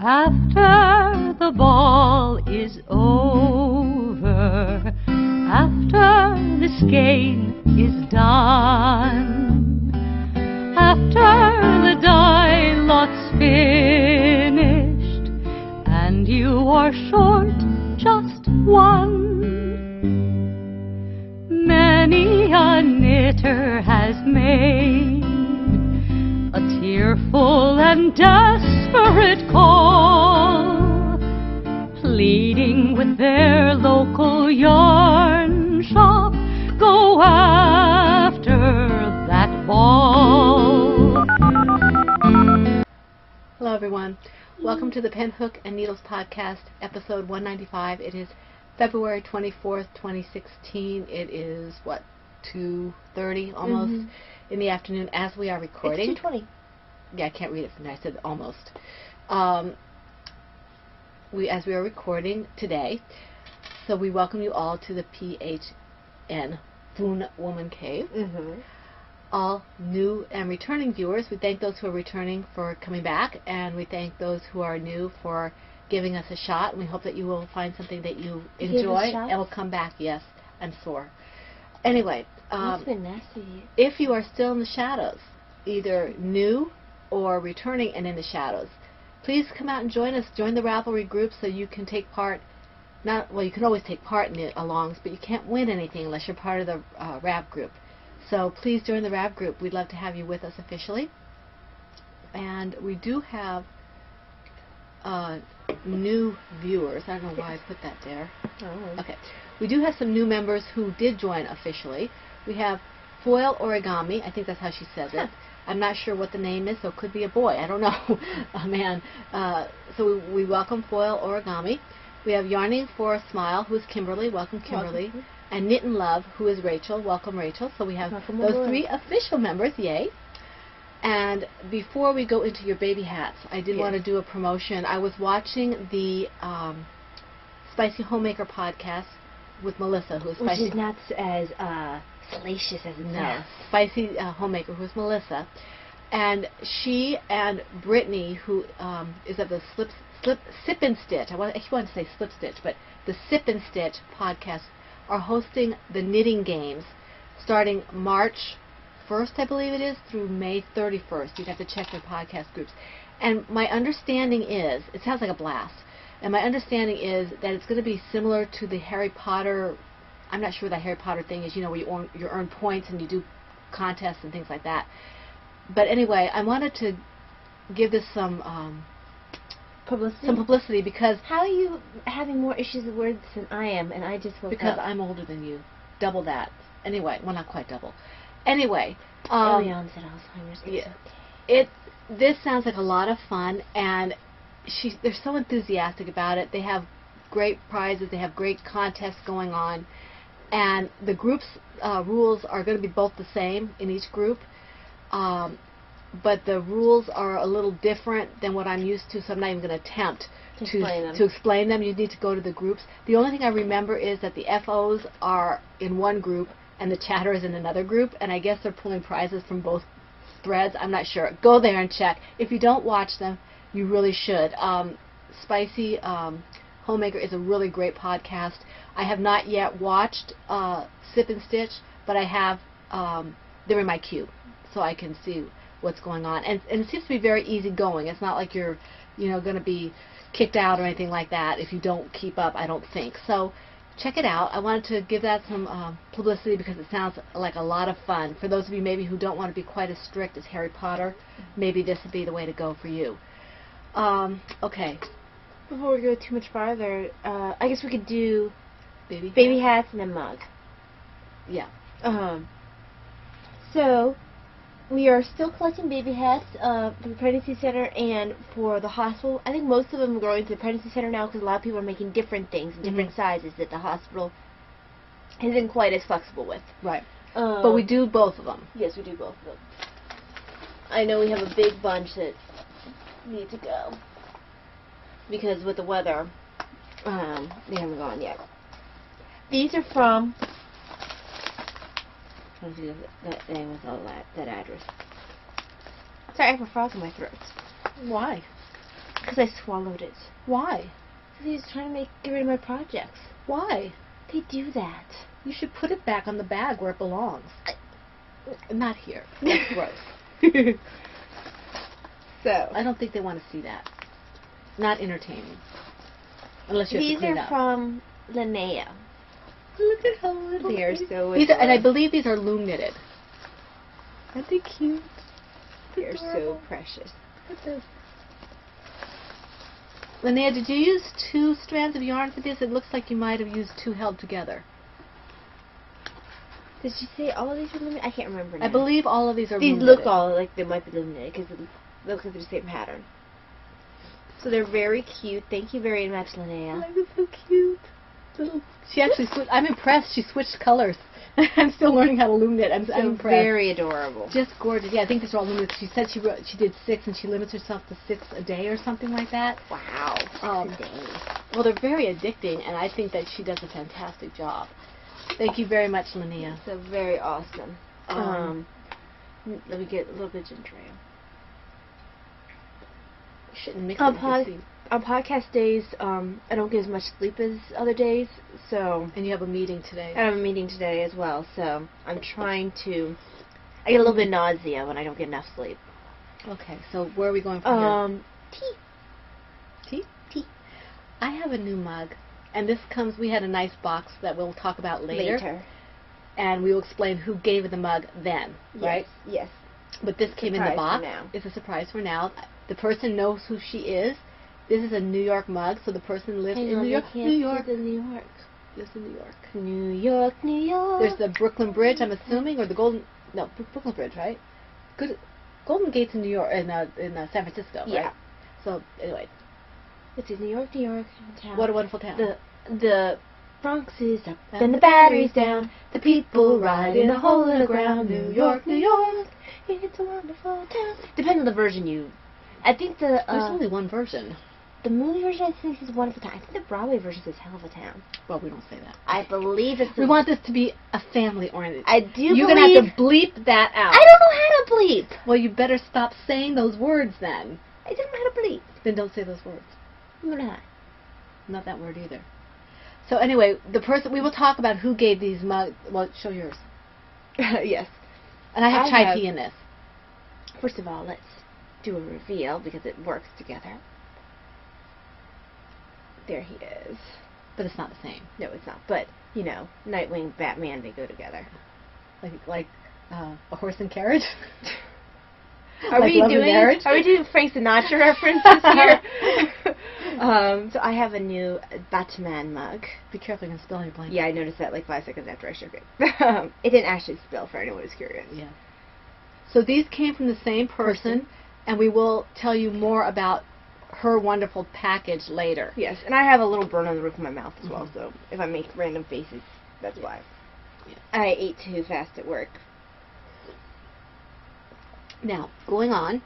After the ball is over, after this game is done, after the die lot's finished, and you are short just one, many a knitter has made a tearful and desperate call, pleading with their local yarn shop, go after that ball. Hello everyone. Welcome to the Pen, Hook, and Needles podcast, episode 195. It is February 24th, 2016. It is, 2:30 almost in the afternoon as we are recording. It's 2:20. Yeah, I can't read it from there. I said almost. As we are recording today, so we welcome you all to the PHN, Poon Woman Cave. All new and returning viewers, we thank those who are returning for coming back, and we thank those who are new for giving us a shot. We hope that you will find something that you enjoy and will come back. Yes, I'm sore. Anyway, It's been nasty. if you are still in the shadows, either new or returning and in the shadows, please come out and join us. Join the Ravelry group so you can take part. You can always take part in the alongs, but you can't win anything unless you're part of the Rav group. So please join the Rav group. We'd love to have you with us officially. And we do have new viewers. I don't know why I put that there. Oh. Okay. We do have some new members who did join officially. We have Foil Origami. I think that's how she says it. I'm not sure what the name is, so it could be a boy. I don't know. Oh, man. So we welcome Foil Origami. We have Yarning for a Smile, who is Kimberly. Welcome, Kimberly. Welcome. And Knit and Love, who is Rachel. Welcome, Rachel. So we have Welcome those aboard. 3 official members. Yay. And before we go into your baby hats, I did want to do a promotion. I was watching the Spicy Homemaker podcast with Melissa, who is Which Spicy. is not as salacious as it No, sounds. Spicy Homemaker, who is Melissa. And she and Brittany, who is of the Sip and Stitch, I want to say Slip Stitch, but the Sip and Stitch podcast, are hosting the knitting games starting March 1st, I believe it is, through May 31st. You'd have to check their podcast groups. And my understanding is, it sounds like a blast, and my understanding is that it's going to be similar to the Harry Potter, I'm not sure what that Harry Potter thing is, where you earn points and you do contests and things like that. But anyway, I wanted to give this some publicity because... How are you having more issues with words than I am, and I just woke Because up? I'm older than you. Double that. Anyway, well, not quite double. Anyway. Early onset Alzheimer's. Yeah. This sounds like a lot of fun, and they're so enthusiastic about it. They have great prizes. They have great contests going on. And the group's rules are going to be both the same in each group. But the rules are a little different than what I'm used to, so I'm not even going to attempt to explain them. You need to go to the groups. The only thing I remember is that the FOs are in one group and the chatter is in another group, and I guess they're pulling prizes from both threads. I'm not sure. Go there and check. If you don't watch them, you really should. Spicy Homemaker is a really great podcast. I have not yet watched Sip and Stitch, but I have. They're in my queue, so I can see what's going on. And it seems to be very easygoing. It's not like you're, going to be kicked out or anything like that if you don't keep up, I don't think. So check it out. I wanted to give that some publicity because it sounds like a lot of fun. For those of you maybe who don't want to be quite as strict as Harry Potter, maybe this would be the way to go for you. Okay. Before we go too much farther, I guess we could do Baby hats and then mug. Yeah. So, we are still collecting baby hats for the pregnancy center and for the hospital. I think most of them are going to the pregnancy center now because a lot of people are making different things in different sizes that the hospital isn't quite as flexible with. Right. But we do both of them. Yes, we do both of them. I know we have a big bunch that need to go because with the weather, they haven't gone yet. These are from want to do that name with all that address. Sorry, I have a frog in my throat. Why? Because I swallowed it. Why? Because he was trying to get rid of my projects. Why? They do that. You should put it back on the bag where it belongs. Not here. That's gross. So I don't think they want to see that. Not entertaining. Unless you have to these clean are up. from Linnea. Look at how little They are these- so These are, and I adorable. believe these are loom knitted. Aren't they cute? They're so Adorable. precious. Look at this. Linnea, did you use 2 strands of yarn for this? It looks like you might have used 2 held together. Did she say all of these were limited? I can't remember now. I believe all of these are these loom look knitted. all like they might be limited because they look like they're the same pattern. So they're very cute. Thank you very much, Linnea. Oh, they're so cute. Little. She actually I'm impressed. She switched colors. I'm still learning how to loom knit. I'm So impressed. very adorable. Just gorgeous. Yeah, I think these are all loom knit. She said she did 6 and she limits herself to 6 a day or something like that. Wow. Today. Well, they're very addicting, and I think that she does a fantastic job. Thank you very much, Linnea. So very awesome. Um, Let me get a little bit ginger ale. Shouldn't mix On it. You see. podcast days, I don't get as much sleep as other days, so And you have a meeting today. I have a meeting today as well. So I'm trying to. I get a little bit nausea when I don't get enough sleep. Okay, so where are we going from here? Tea. Tea? Tea. I have a new mug, and this comes. We had a nice box that we'll talk about later, and we will explain who gave the mug then, right? Yes. But this came in the Surprise box. for now. It's a surprise for now. The person knows who she is. This is a New York mug, so the person lives in New York. New York. New York. Lives in New York. New York, New York. There's the Brooklyn Bridge, I'm assuming, or the Brooklyn Bridge, right? Golden Gate's in New York, in San Francisco, right? Yeah. So anyway, It's in New York, New York. Town. what a wonderful town. The Bronx is up and the battery's down. The people ride in a hole in the ground. New York, New York. It's a wonderful town. Depends on the version you. I think There's only one version. the movie version I think is Wonderful Town. I think the Broadway version is Hell of a Town. Well, we don't say that. I believe it's. We want this to be a family-oriented. I do. You're believe, gonna have to bleep that out. I don't know how to bleep. Well, you better stop saying those words then. I don't know how to bleep. Then don't say those words. I'm not. Not that word either. So anyway, the person we will talk about who gave these mugs. Well, show yours. Yes. And I have I chai have- tea in this. First of all, let's do a reveal because it works together. There he is. But it's not the same. No, it's not. But, you know, Nightwing, Batman, they go together. Like a horse and carriage. Are Like Love and Marriage? we doing Frank Sinatra references here? So I have a new Batman mug. Be careful, you're gonna spill on your blanket. Yeah, I noticed that like 5 seconds after I shook it. It didn't actually spill for anyone who's curious. Yeah. So these came from the same person, and we will tell you more about her wonderful package later. Yes, and I have a little burn on the roof of my mouth as well, so if I make random faces, that's why. Yeah. I ate too fast at work. Now, going on,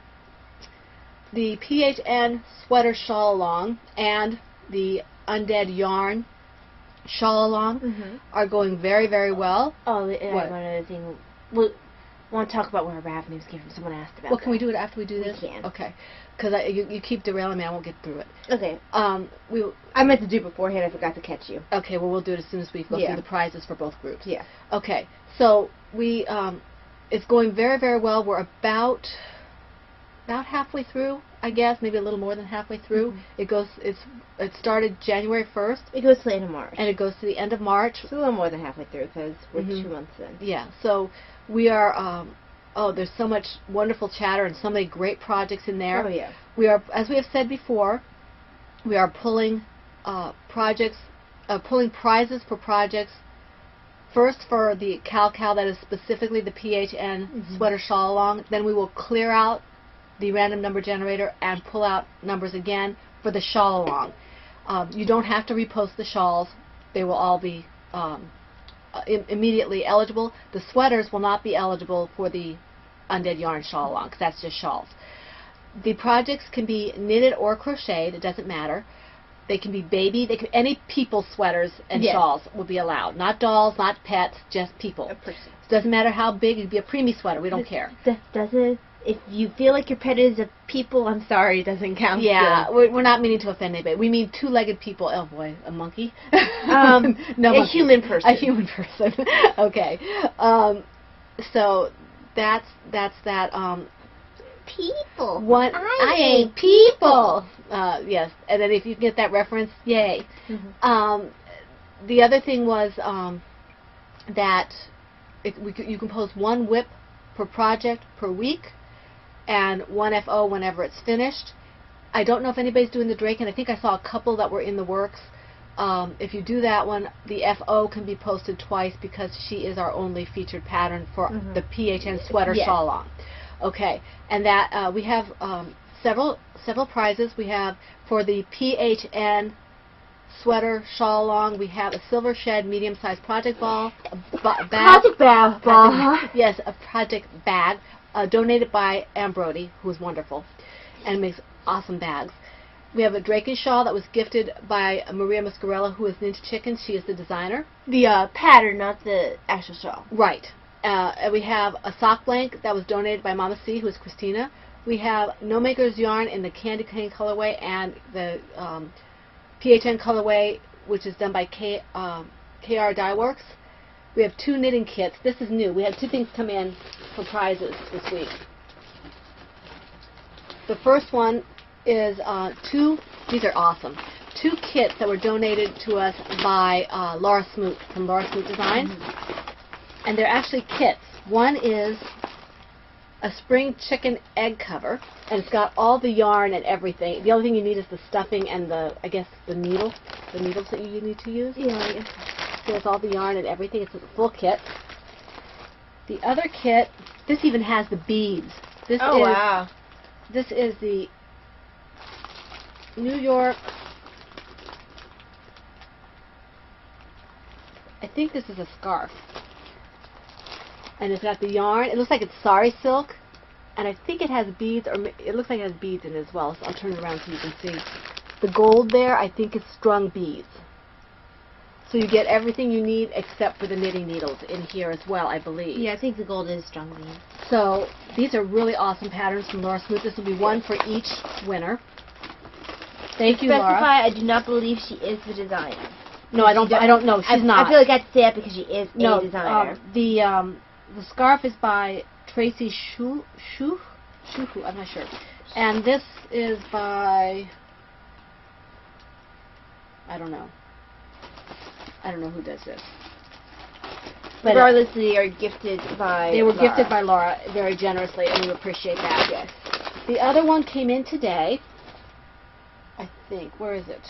the PHN sweater shawl along and the Undead yarn shawl along are going very, very well. Oh, and What? one other thing. We want to talk about where our revenues came from. Someone asked about Well, can we that. do it after we do this? We can. Okay. Because you keep derailing me, I won't get through it. Okay. We I meant to do it beforehand. I forgot to catch you. Okay, well, we'll do it as soon as we go Yeah. through the prizes for both groups. Yeah. Okay, so we it's going very, very well. We're about halfway through, I guess, maybe a little more than halfway through. It started January 1st, It goes to the end of March. and it goes to the end of March. It's a little more than halfway through because we're Mhm. 2 months in. Yeah, so we are. There's so much wonderful chatter and so many great projects in there. Oh, yeah. We are, as we have said before, we are pulling pulling prizes for projects. First for the Cal that is specifically the PHN sweater shawl along. Then we will clear out the random number generator and pull out numbers again for the shawl along. You don't have to repost the shawls. They will all be immediately eligible. The sweaters will not be eligible for the Undead yarn shawl along because that's just shawls. The projects can be knitted or crocheted. It doesn't matter. They can be baby. They can any people sweaters and Yes. shawls will be allowed. Not dolls, not pets, just people. A person. It doesn't matter how big. It could be a preemie sweater. We don't care. Doesn't. If you feel like your pet is a people, I'm sorry, it doesn't count. Yeah, still. we're not meaning to offend anybody. We mean two-legged people. Oh boy, a monkey? A monkey. human person. A human person. Okay. So that's that. People. What I ain't people. Yes, and then if you get that reference, yay. Mhm. The other thing was that you can post one WIP per project per week, and one FO whenever it's finished. I don't know if anybody's doing the Drake, and I think I saw a couple that were in the works. If you do that one, the FO can be posted twice because she is our only featured pattern for the PHN sweater Yes. shawl long. Okay, and that we have several prizes. We have for the PHN sweater shawl long. We have a silver shed medium-sized project ball, a bag. Project ball. Yes, a project bag donated by Ann Brody, who is wonderful and makes awesome bags. We have a Drake and shawl that was gifted by Maria Muscarella, who is Ninja Chicken. She is the designer. The pattern, not the actual shawl. Right. And we have a sock blanket that was donated by Mama C, who is Christina. We have No Maker's yarn in the candy cane colorway and the PHN colorway, which is done by KR Dye Works. We have 2 knitting kits. This is new. We had 2 things come in for prizes this week. The first one is 2, these are awesome, 2 kits that were donated to us by Laura Smoot from Laura Smoot Designs. And they're actually kits. One is a spring chicken egg cover, and it's got all the yarn and everything. The only thing you need is the stuffing and I guess the needles that you need to use. Yeah, I guess. So it's all the yarn and everything. It's a full kit. The other kit, this even has the beads. Wow. This is the New York, I think this is a scarf. And it's got the yarn. It looks like it's sari silk. And I think it has beads, or it looks like it has beads in it as well. So I'll turn it around so you can see. The gold there, I think, is strung beads. So you get everything you need except for the knitting needles in here as well, I believe. Yeah, I think the gold is strong beads. So these are really awesome patterns from Laura Smoot. This will be one for each winner. Thank you, Laura. Specify, I do not believe she is the designer. No, I don't know. She's not. I feel like I have to say that because she is a designer. The scarf is by Tracy Shuhu, I'm not sure. And this is by, I don't know who does this. But regardless, they are gifted by they were Laura. gifted by Laura very generously, and we appreciate that. Yes. The other one came in today. I think. Where is it?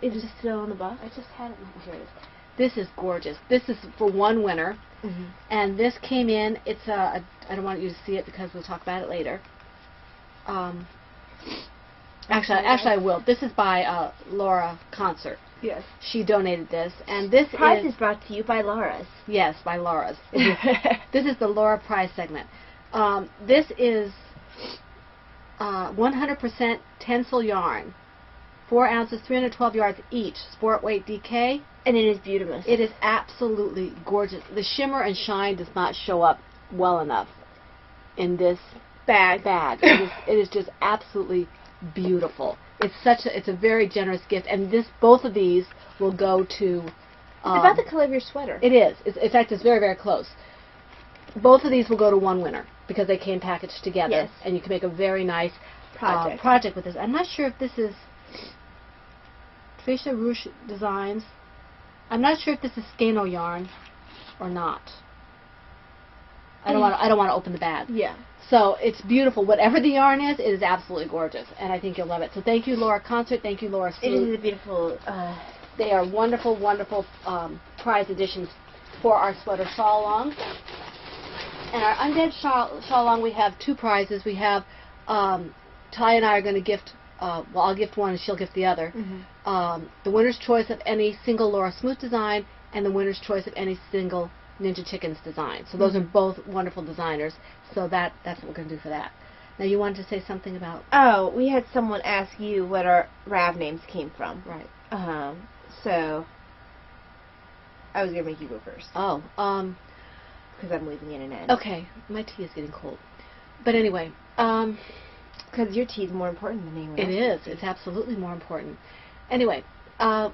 Is it still on the box? I just had it. Oh, here it is. This is gorgeous. This is for one winner. And this came in. It's I don't want you to see it because we'll talk about it later. Actually, I will. This is by Laura Concert. Yes. She donated this, and this Prize is brought to you by Laura's. Yes, by Laura's. This is the Laura Prize segment. This is 100% Tencel yarn, 4 ounces, 312 yards each, sport weight DK. And it is beautiful. It is absolutely gorgeous. The shimmer and shine does not show up well enough in this bag. It is just absolutely beautiful. It's a very generous gift, and both of these will go to. It's about the color of your sweater. It is. In fact, it's very, very close. Both of these will go to one winner because they came packaged together, Yes. and you can make a very nice project with this. I'm not sure if this is Tricia Rouge Designs. I'm not sure if this is Skano yarn or not. I don't want to open the bag. Yeah. So it's beautiful. Whatever the yarn is, it is absolutely gorgeous, and I think you'll love it. So thank you, Laura Concert. Thank you, Laura Smoot. It is a beautiful. They are wonderful, wonderful prize editions for our sweater shawl long. And our undead shawl long, we have 2 prizes. We have Ty and I are going to gift. Well, I'll gift one and she'll gift the other. The winner's choice of any single Laura Smoot design and the winner's choice of any single Ninja Chickens design. So those are both wonderful designers. So that's what we're going to do for that. Now, you wanted to say something about... Oh, we had someone ask you what our Rav names came from. Right. So, I was going to make you go first. Oh, because I'm leaving in an end. Okay, my tea is getting cold. But anyway, because your tea is more important than anyone it else's. is. It's absolutely more important. Anyway, I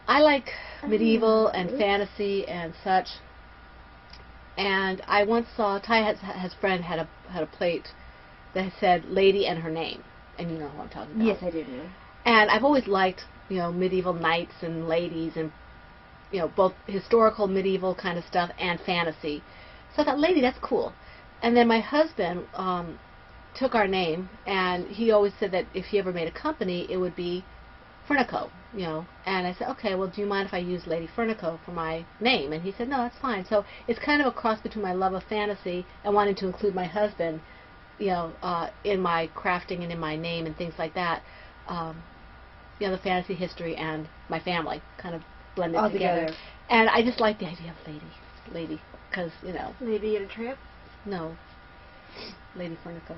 like medieval and fantasy and such. And I once saw, Ty has friend had a plate that said "Lady and her name," and you know who I'm talking about. Yes, I do know. And I've always liked, medieval knights and ladies and, both historical, medieval kind of stuff and fantasy. So I thought, lady, that's cool. And then my husband took our name, and he always said that if he ever made a company, it would be Fernico, And I said, okay, well, do you mind if I use Lady Fernico for my name? And he said, no, that's fine. So it's kind of a cross between my love of fantasy and wanting to include my husband, in my crafting and in my name and things like that. The fantasy history and my family kind of blended all together. And I just like the idea of lady, because, Lady in a Tramp? No, Lady Fernico.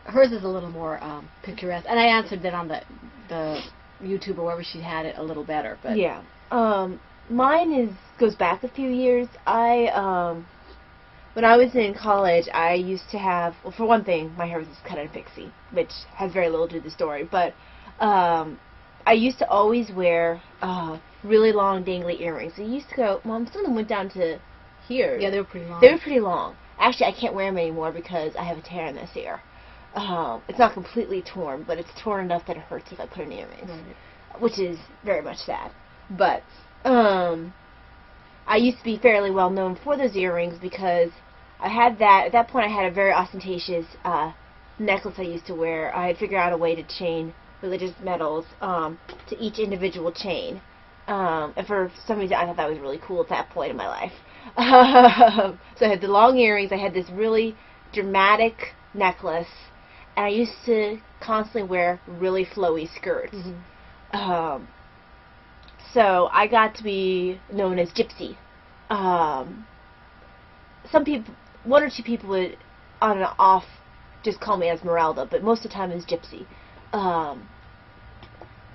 Hers is a little more picturesque, and I answered that on the YouTube or wherever she had it a little better. But yeah, mine goes back a few years. When I was in college, I used to have, well, for one thing, my hair was cut in a pixie, which has very little to do with the story, but I used to always wear really long dangly earrings. I used to go, Mom, some of them went down to here. Yeah, they were pretty long. They were pretty long. Actually, I can't wear them anymore because I have a tear in this ear. It's not completely torn, but it's torn enough that it hurts if I put in earrings, which is very much sad. But I used to be fairly well known for those earrings because I had that. At that point, I had a very ostentatious necklace I used to wear. I had figured out a way to chain religious medals to each individual chain. And for some reason, I thought that was really cool at that point in my life. So I had the long earrings. I had this really dramatic necklace. And I used to constantly wear really flowy skirts. Mm-hmm. So I got to be known as Gypsy. Some people, one or two people would on and off just call me Esmeralda, but most of the time it was Gypsy.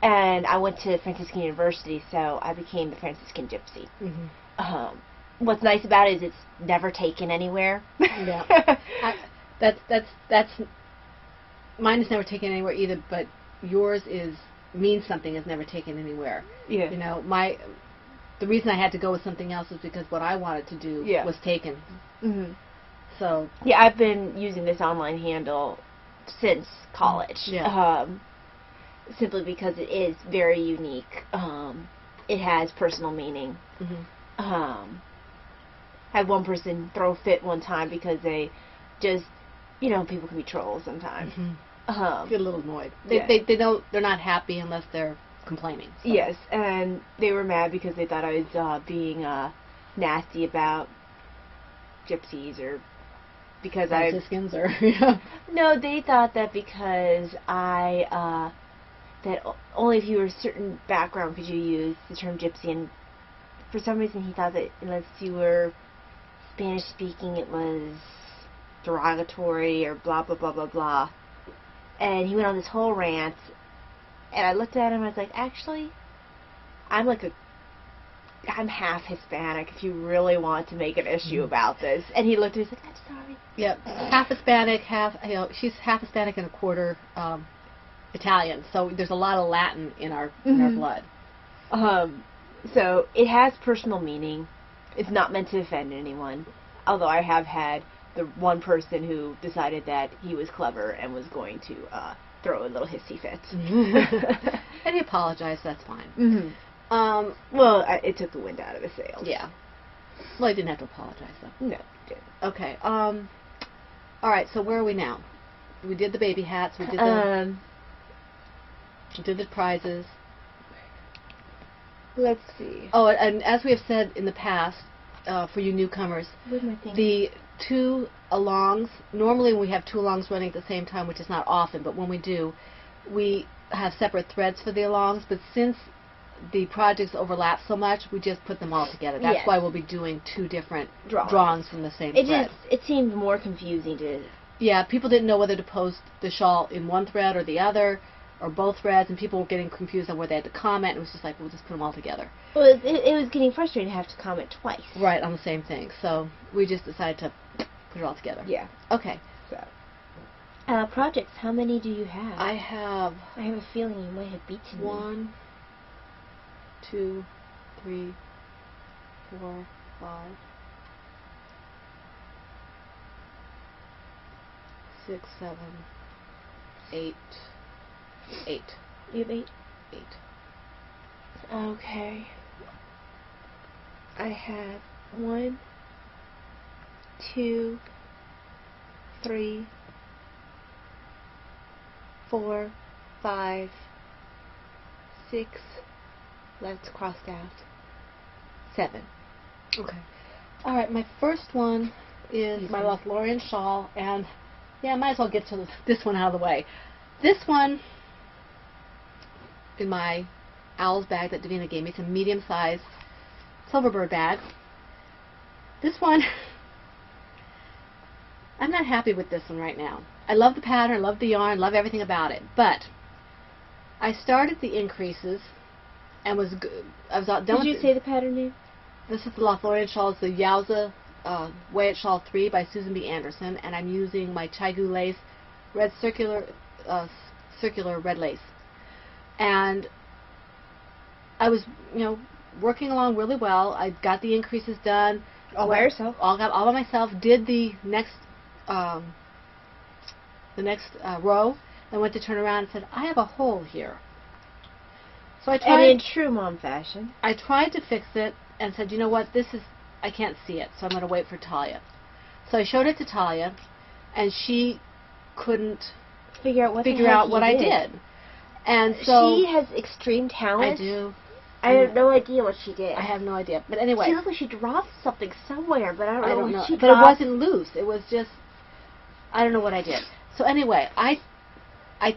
And I went to Franciscan University, so I became the Franciscan Gypsy. Mm-hmm. What's nice about it is it's never taken anywhere. Yeah. That's mine is never taken anywhere either, but yours means something is never taken anywhere. Yeah. The reason I had to go with something else is because what I wanted to do was taken. Mm-hmm. So yeah, I've been using this online handle since college. Yeah. Simply because it is very unique. It has personal meaning. Mm-hmm. I had one person throw a fit one time because they just, people can be trolls sometimes. Mm-hmm. Get a little annoyed. Yeah. They're not happy unless they're complaining. So. Yes, and they were mad because they thought I was being nasty about gypsies or because Franciscans or No, they thought that because that only if you were a certain background could you use the term gypsy, and for some reason he thought that unless you were Spanish speaking it was derogatory or blah blah blah blah blah. And he went on this whole rant, and I looked at him and I was like, actually, I'm half Hispanic if you really want to make an issue about this. And he looked at me and was like, I'm sorry. Yep. Half Hispanic, she's half Hispanic and a quarter Italian. So there's a lot of Latin in our blood. So it has personal meaning. It's not meant to offend anyone. Although I have had the one person who decided that he was clever and was going to throw a little hissy fit. And he apologized, that's fine. Mm-hmm. Well, it took the wind out of his sails. Yeah. Well, he didn't have to apologize, though. No, he didn't. Okay. All right, so where are we now? We did the baby hats, we did the prizes. Let's see. Oh, and as we have said in the past, for you newcomers, the two alongs, normally we have two alongs running at the same time, which is not often, but when we do, we have separate threads for the alongs, but since the projects overlap so much, we just put them all together. That's why we'll be doing two different drawings from the same thread. It seemed more confusing to Yeah, people didn't know whether to post the shawl in one thread or the other, or both threads, and people were getting confused on where they had to comment. It was just like, we'll just put them all together. Well, it was getting frustrating to have to comment twice. Right, on the same thing. So we just decided to put it all together. Yeah. Okay. So. Projects, how many do you have? I have a feeling you might have beaten me. 1, 2, 3, 4, 5, 6, 7, 8. 8. You have 8? 8. Okay. I have 1, 2, 3, 4, 5, 6. That's crossed out. 7. Okay. All right, my first one is my Lothlorien shawl, and yeah, I might as well get to this one out of the way. This one, in my Owl's bag that Davina gave me, it's a medium-sized Silverbird bag. This one, I'm not happy with this one right now. I love the pattern, I love the yarn, love everything about it, but I started the increases and was good. I was done. Did you say the pattern name? This is the Lothlorien shawl. It's the Yowza Way-It Shawl 3 by Susan B. Anderson, and I'm using my Chai-Gu lace, red circular red lace. And I was, working along really well. I got the increases done. All by yourself? All by myself. Did the next row, and went to turn around and said, I have a hole here. So I tried. And in true mom fashion. I tried to fix it and said, you know what, I can't see it, so I'm going to wait for Talia. So I showed it to Talia, and she couldn't figure out what I did. And so she has extreme talent. I do. I have no idea what she did. I have no idea. But anyway. She looked like she dropped something somewhere, but I don't know what she But dropped. it wasn't loose. It was just, I don't know what I did. So anyway, I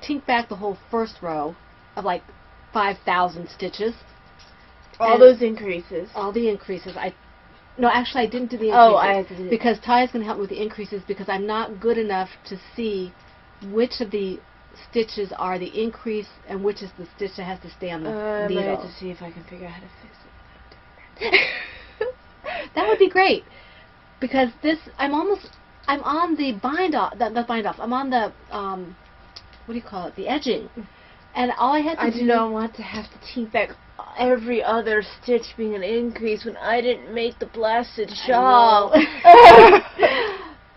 tinked back the whole first row of like 5,000 stitches. All those increases. All the increases. No, actually I didn't do the increases. Oh, I had to do it. Because Talia's going to help me with the increases because I'm not good enough to see which of the stitches are the increase and which is the stitch that has to stay on the needle. I have to see if I can figure out how to fix it without doing that. That would be great, because I'm on the bind off. I'm on the what do you call it? The edging, and all I had to do. I do not want to have to tink back every other stitch being an increase when I didn't make the blasted shawl.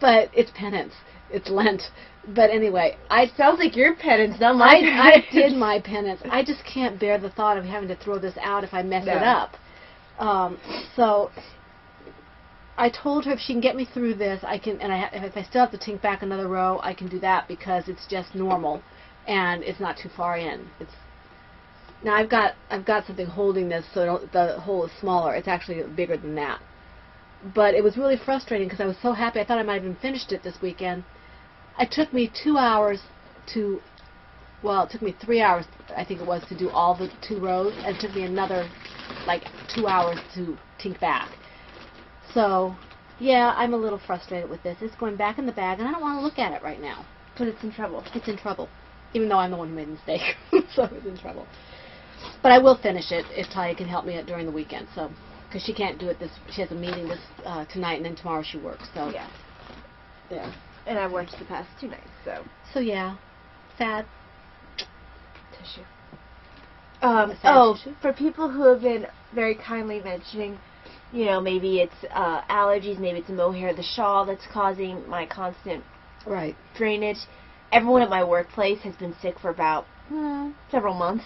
But it's penance. It's Lent. But anyway, it sounds like your penance, not my penance. I did my penance. I just can't bear the thought of having to throw this out if I mess it up. So I told her if she can get me through this, I can. And if I still have to tink back another row, I can do that because it's just normal, and it's not too far in. Now I've got something holding this, so the hole is smaller. It's actually bigger than that. But it was really frustrating because I was so happy. I thought I might have even finished it this weekend. It took me 2 hours it took me 3 hours, I think it was, to do all the 2 rows, and it took me another, 2 hours to tink back. So, yeah, I'm a little frustrated with this. It's going back in the bag, and I don't want to look at it right now. But it's in trouble. It's in trouble, even though I'm the one who made the mistake, so it's in trouble. But I will finish it if Talia can help me during the weekend, so, because she can't do it she has a meeting tonight, and then tomorrow she works, so. Yeah. Yeah. And I've worked the past 2 nights, so. So yeah, sad. Tissue. Tissue? For people who have been very kindly mentioning, maybe it's allergies, maybe it's mohair, the shawl that's causing my constant drainage. Everyone at my workplace has been sick for about several months.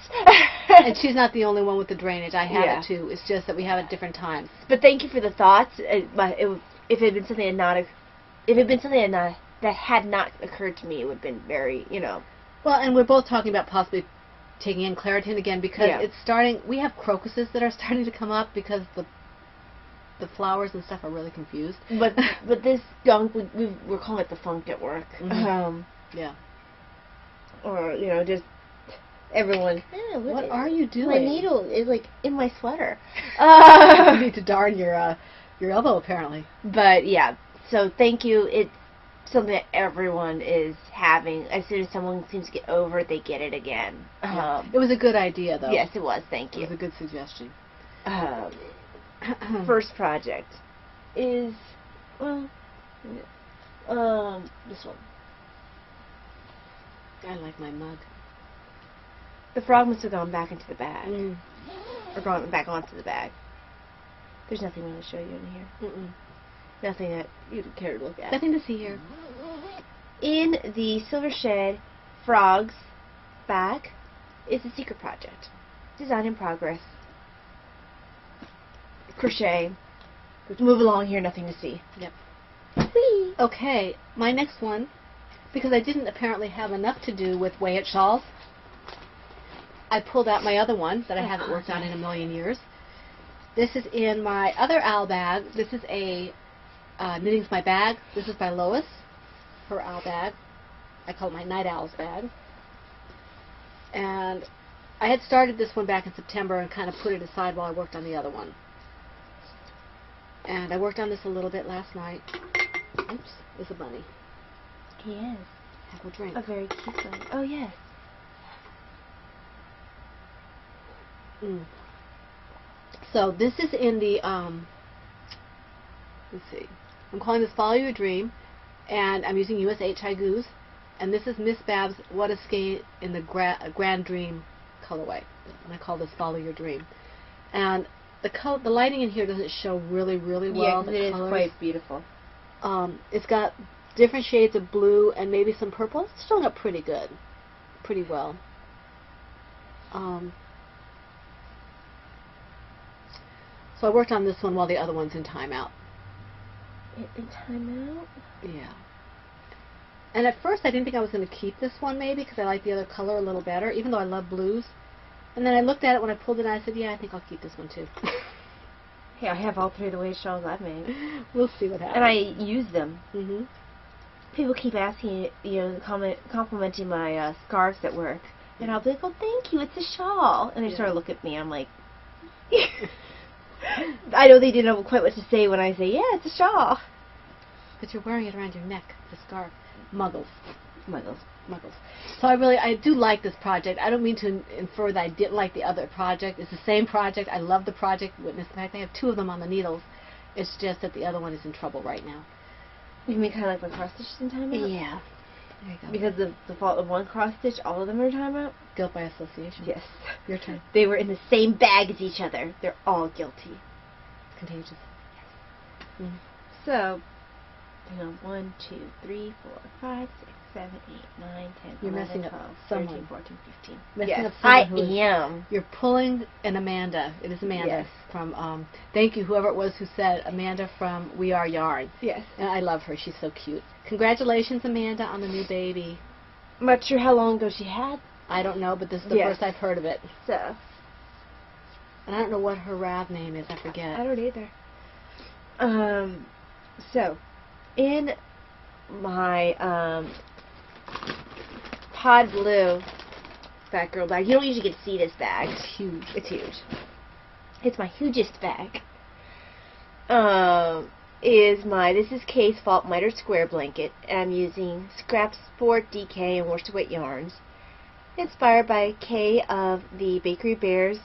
And she's not the only one with the drainage. I have it too. It's just that we have it at different times. But thank you for the thoughts. If it had been something that had not occurred to me, it would have been very, Well, and we're both talking about possibly taking in Claritin again because it's starting. We have crocuses that are starting to come up because the flowers and stuff are really confused. But this gunk, we're calling it the funk at work. Mm-hmm. Yeah. Or just everyone. What are you doing? My needle is in my sweater. You need to darn your elbow apparently. But yeah. So thank you. It's something that everyone is having. As soon as someone seems to get over it, they get it again. It was a good idea, though. Yes, it was. Thank you. It was a good suggestion. First project is, well, this one. I like my mug. The frog must have gone back into the bag. Or gone back onto the bag. There's nothing really to show you in here. Nothing that you'd care to look at. Nothing to see here. In the Silver Shed frog's bag is a secret project. Design in progress. Crochet. Move along here, nothing to see. Yep. Whee! Okay, my next one, because I didn't apparently have enough to do with Way-It shawls, I pulled out my other one that I haven't worked on in a million years. This is in my other owl bag. This is a Knitting's My Bag. This is by Lois, her owl bag. I call it my Night Owl's bag. And I had started this one back in September and kind of put it aside while I worked on the other one. And I worked on this a little bit last night. Oops, there's a bunny. He is. Have a drink. A very cute one. Oh, yes. So this is in the, let's see, I'm calling this Follow Your Dream, and I'm using USH Haigus, and this is Miss Babs' What a Skein in the Grand Dream colorway, and I call this Follow Your Dream. And the lighting in here doesn't show really well. Yeah, it is quite beautiful. It's got different shades of blue and maybe some purple. It's showing up pretty good, pretty well. So I worked on this one while the other one's in timeout. In timeout? Yeah. And at first I didn't think I was going to keep this one maybe because I like the other color a little better, even though I love blues. And then I looked at it when I pulled it and I said, yeah, I think I'll keep this one too. Hey, I have all three of the Way-It shawls I've made. We'll see what happens. And I use them. Mm-hmm. People keep asking, complimenting my scarves at work. And I'll be like, oh, thank you, it's a shawl. And they sort of look at me, I'm like... I know they didn't know quite what to say when I say, yeah, it's a shawl. But you're wearing it around your neck, the scarf. Muggles. Muggles. So I do like this project. I don't mean to infer that I didn't like the other project. It's the same project. I love the project. Witness the fact I have two of them on the needles. It's just that the other one is in trouble right now. You mean kind of like my cross stitches in timeout? Yeah. There you go. Because of the fault of one cross stitch, all of them are in timeout? Guilt by association. Yes. Your turn. They were in the same bag as each other. They're all guilty. Contagious. So, hang on, 1, 2, 3, 4, 5, 6, 7, 8, 9, 10, You're 11, messing up 12, someone. 13, 14, 15. Messing up I someone who is- am. You're pulling an Amanda. It is Amanda Yes. from, thank you, whoever it was who said Amanda from We Are Yarn. Yes. And I love her. She's so cute. Congratulations, Amanda, on the new baby. I'm not sure how long ago she had. I don't know, but this is the Yes. first I've heard of it. So, And I don't know what her Rav name is. I forget. I don't either. So, in my, Pod Blue Batgirl bag, you don't usually get to see this bag. It's huge. It's huge. It's my hugest bag. This is Kay's Fault Miter Square Blanket, and I'm using Scrap Sport, DK, and Worsted Weight yarns. Inspired by Kay of the Bakery Bears.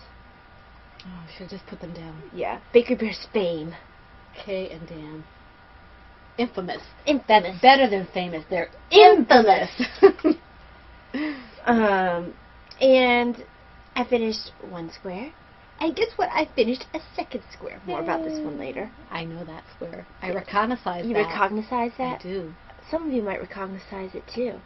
Oh, I should have just put them down. Yeah, Bakery Bears fame. Kay and Dan. Infamous. Infamous. Better than famous. They're Infamous. infamous. And I finished one square. And guess what? I finished a second square. More about this one later. I know that square. I recognize that. You recognize that? I do. Some of you might recognize it too.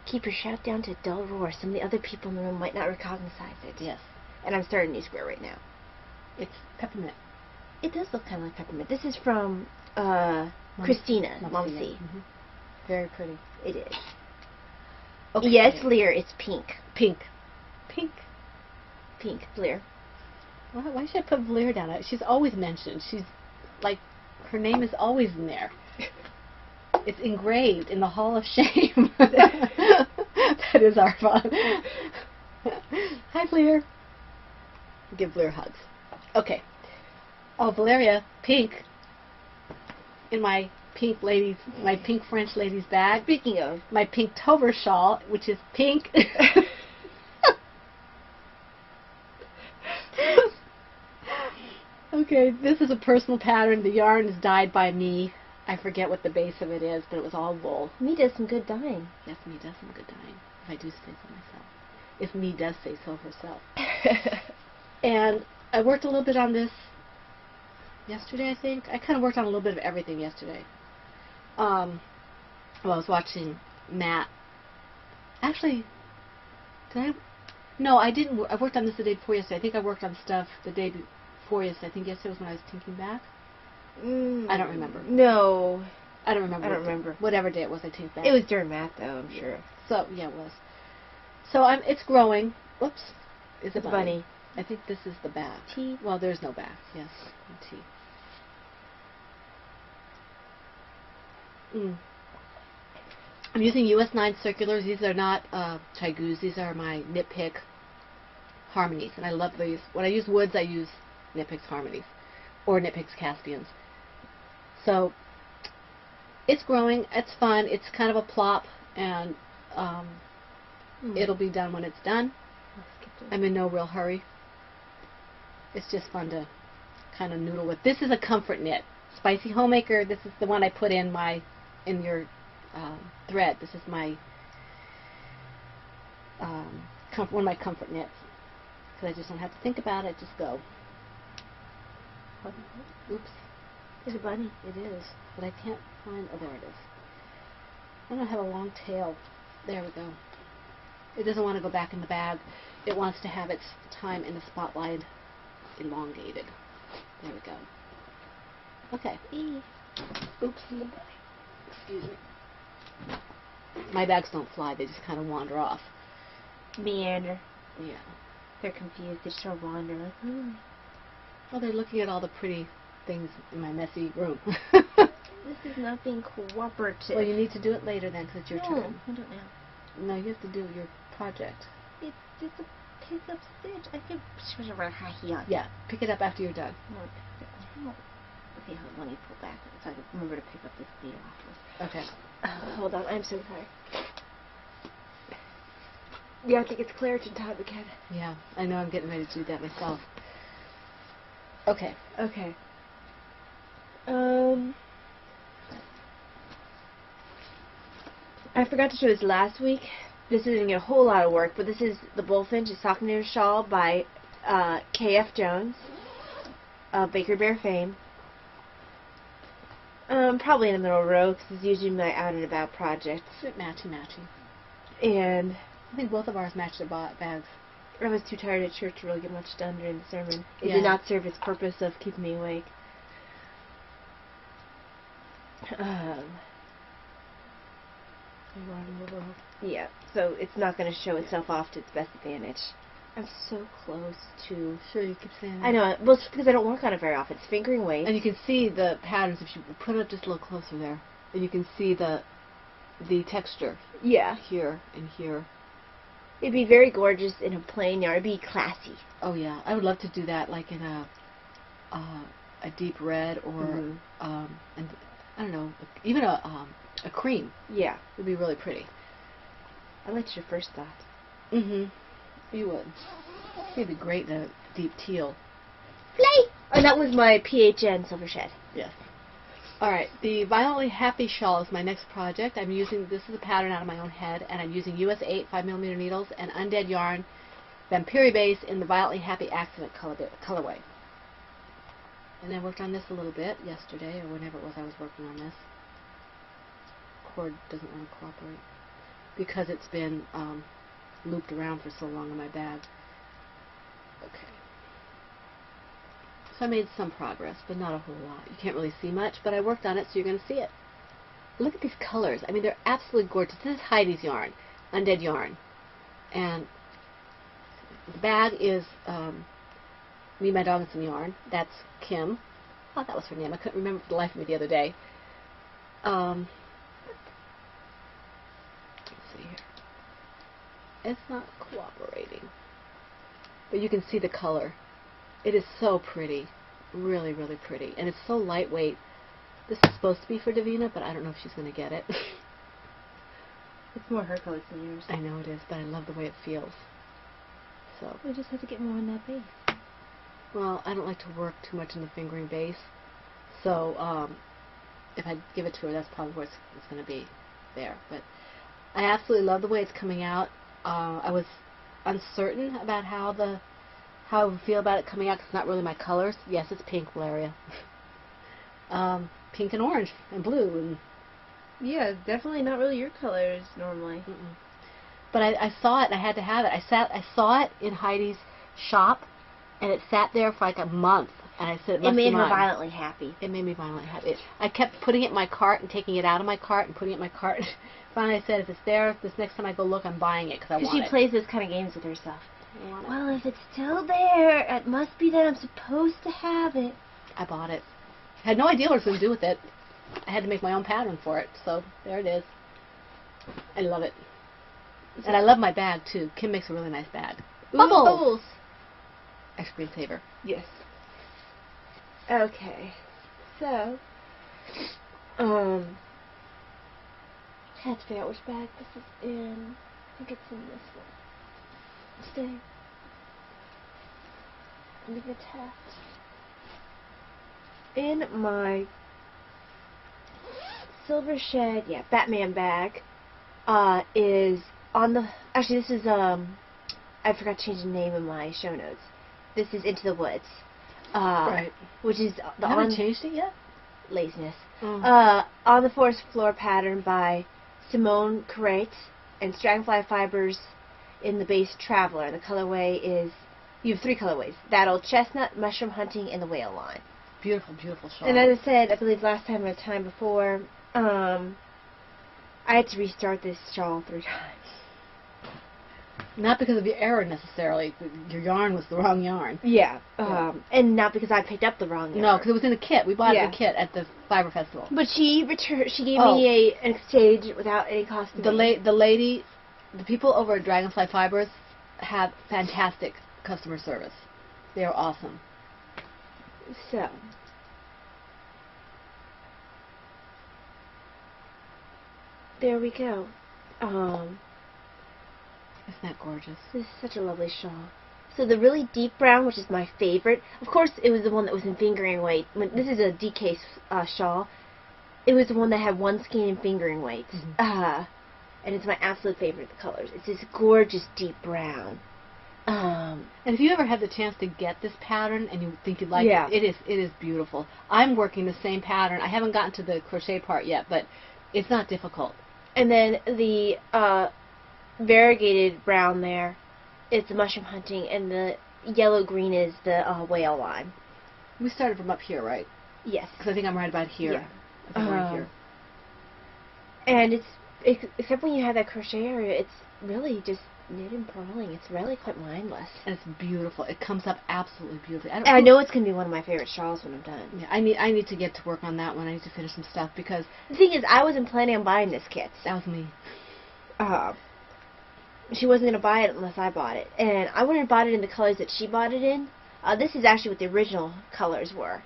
Keep your shout down to a dull roar. Some of the other people in the room might not recognize it. Yes. And I'm starting a new square right now. It's peppermint. It does look kind of like peppermint. This is from Christina, Mumsy. Mm-hmm. Very pretty. It is. Okay. Yes, Lear, it's pink. Pink. Pink, Lear. Why should I put Blair down? She's always mentioned. She's like, her name is always in there. It's engraved in the Hall of Shame. That is our fun. Hi, Blair. Give Blair hugs. Okay. Oh, Valeria, pink. in my pink French ladies bag. Speaking of. My pink Tover shawl, which is pink. Okay, this is a personal pattern. The yarn is dyed by me. I forget what the base of it is, but it was all wool. Me does some good dyeing. Yes, me does some good dyeing, if I do say so myself. If me does say so herself. And I worked a little bit on this yesterday, I think. I kind of worked on a little bit of everything yesterday. Well, I was watching Matt. Actually, did I? No, I didn't. I worked on this the day before yesterday. I think I worked on stuff the day before yesterday. I think yesterday was when I was tinking back. I don't remember. No. I don't remember. I don't remember. Whatever day it was, I tinked back. It was during math, though, I'm sure. So, yeah, it was. So, it's growing. Whoops. It's a bunny. I think this is the back. T. Well, there's no back. Yes, T. I'm using US 9 circulars. These are not Chaigus. These are my Knit Pick Harmonies, and I love these. When I use woods, I use Knit Picks Harmonies or Knit Picks Caspians. So it's growing. It's fun. It's kind of a plop, and it'll be done when it's done. I'm in no real hurry. It's just fun to kind of noodle with. This is a comfort knit. Spicy Homemaker. This is the one I put in your thread. This is my one of my comfort knits, because I just don't have to think about it. Just go. Oops. There's a bunny. It is, but I can't find. Oh, there it is. I don't have a long tail. There we go. It doesn't want to go back in the bag. It wants to have its time in the spotlight elongated. There we go. Okay. Oops. Excuse me. My bags don't fly. They just kind of wander off. Meander. Yeah. They're confused. They just wander like, Well, they're looking at all the pretty things in my messy room. This is not being cooperative. Well, you need to do it later then, because it's your turn. I don't know. No, you have to do your project. It's just a pick up stitch. I can Yeah, pick it up after you're done. Okay, let me pull back so I can remember to pick up this needle afterwards. Okay. Hold on, I'm so sorry. Yeah, I think it's Claritin time again. Yeah, I know. I'm getting ready to do that myself. Okay. Okay. I forgot to show this last week. This isn't a whole lot of work, but this is the Bullfinch, a sock knitted shawl by K.F. Jones, Baker Bear fame. Probably in the middle row, because it's usually my out and about projects. Matchy. And I think both of ours matched their bags. I was too tired at church to really get much done during the sermon. It Yeah. did not serve its purpose of keeping me awake. Yeah, so it's not going to show itself off to its best advantage. I'm so close to... Sure, you keep saying that. I know, well, it's because I don't work on it very often. It's fingering weight. And you can see the patterns if you put it just a little closer there. And you can see the texture. Yeah. Here and here. It'd be very gorgeous in a plain yarn. It'd be classy. Oh yeah, I would love to do that, like in a deep red or and I don't know, even a cream. Yeah. Would be really pretty. I liked your first thought. You would. It'd be great in a deep teal. Play! Oh, that was my PHN Silver Shed. Yes. Alright, the Violently Happy shawl is my next project. I'm using, this is a pattern out of my own head, and I'm using US 8 5mm needles and Undead yarn, Vampiri base in the Violently Happy Accident colorway. And I worked on this a little bit yesterday, or whenever it was I was working on this. Cord doesn't want to cooperate because it's been looped around for so long in my bag. Okay. So I made some progress, but not a whole lot. You can't really see much, but I worked on it, so you're going to see it. Look at these colors. I mean, they're absolutely gorgeous. This is Heidi's yarn, Undead yarn. And the bag is Me, My Dog, and Some Yarn. That's Kim. I thought that was her name. I couldn't remember for the life of me the other day. Let's see here. It's not cooperating. But you can see the color. It is so pretty. Really, really pretty. And it's so lightweight. This is supposed to be for Davina, but I don't know if she's going to get it. It's more her colors than yours. I know it is, but I love the way it feels. So We just have to get more in that base. well, I don't like to work too much in the fingering base, so if I give it to her, that's probably where it's going to be there. But I absolutely love the way it's coming out. I was uncertain about how I would feel about it coming out, 'cause it's not really my colors. Yes, it's pink, Valeria. Pink and orange and blue and. Yeah, definitely not really your colors normally. But I saw it and I had to have it. I saw it in Heidi's shop, and it sat there for like a month. And I said, It made her mine. violently happy. It made me violently happy. I kept putting it in my cart and taking it out of my cart and putting it in my cart. Finally, I said, if it's there, this next time I go look, I'm buying it because I want it. Because she plays those kind of games with herself. I want it. Well, if it's still there, it must be that I'm supposed to have it. I bought it. I had no idea what I was going to do with it. I had to make my own pattern for it, so there it is. I love it. And I love my bag, too. Kim makes a really nice bag. Ooh, Bubbles! bubbles! Extra screensaver. Yes. Okay. So, I had to figure out which bag this is in. I think it's in this one. Stay. Leave it attached. In my Silver Shed, Batman bag, is on the, actually this is, I forgot to change the name in my show notes. This is Into the Woods. Right. Which is the I haven't changed it yet? laziness. Mm. On the Forest Floor pattern by Simone Carrete and Dragonfly Fibers in the base Traveler. The colorway is, you have 3 colorways. That old chestnut, mushroom hunting, and the whale line. Beautiful, beautiful shawl. And as I said, I believe last time or the time before, I had to restart this shawl 3 times. Not because of your error necessarily. Your yarn was the wrong yarn. Yeah. And not because I picked up the wrong yarn. No, because it was in a kit. We bought it in a kit at the Fiber Festival. But she gave me an exchange without any cost to me. The people over at Dragonfly Fibers have fantastic customer service. They are awesome. So. There we go. Isn't that gorgeous? This is such a lovely shawl. So the really deep brown, which is my favorite, of course it was the one that was in fingering weight. This is a DK shawl. It was the one that had 1 skein in fingering weight. And it's my absolute favorite of the colors. It's this gorgeous deep brown. And if you ever have the chance to get this pattern and you think you'd like it is beautiful. I'm working the same pattern. I haven't gotten to the crochet part yet, but it's not difficult. And then the variegated brown there, it's the mushroom hunting, and the yellow-green is the whale line. We started from up here, right? Yes. Because I think I'm right about here. Yeah. I think I'm right here. And except when you have that crochet area, it's really just knit and purling. It's really quite mindless. And it's beautiful. It comes up absolutely beautifully. I know it's going to be one of my favorite shawls when I'm done. Yeah, I need to get to work on that one. I need to finish some stuff because the thing is, I wasn't planning on buying this kit. That was me. She wasn't going to buy it unless I bought it. And I wouldn't have bought it in the colors that she bought it in. This is actually what the original colors were.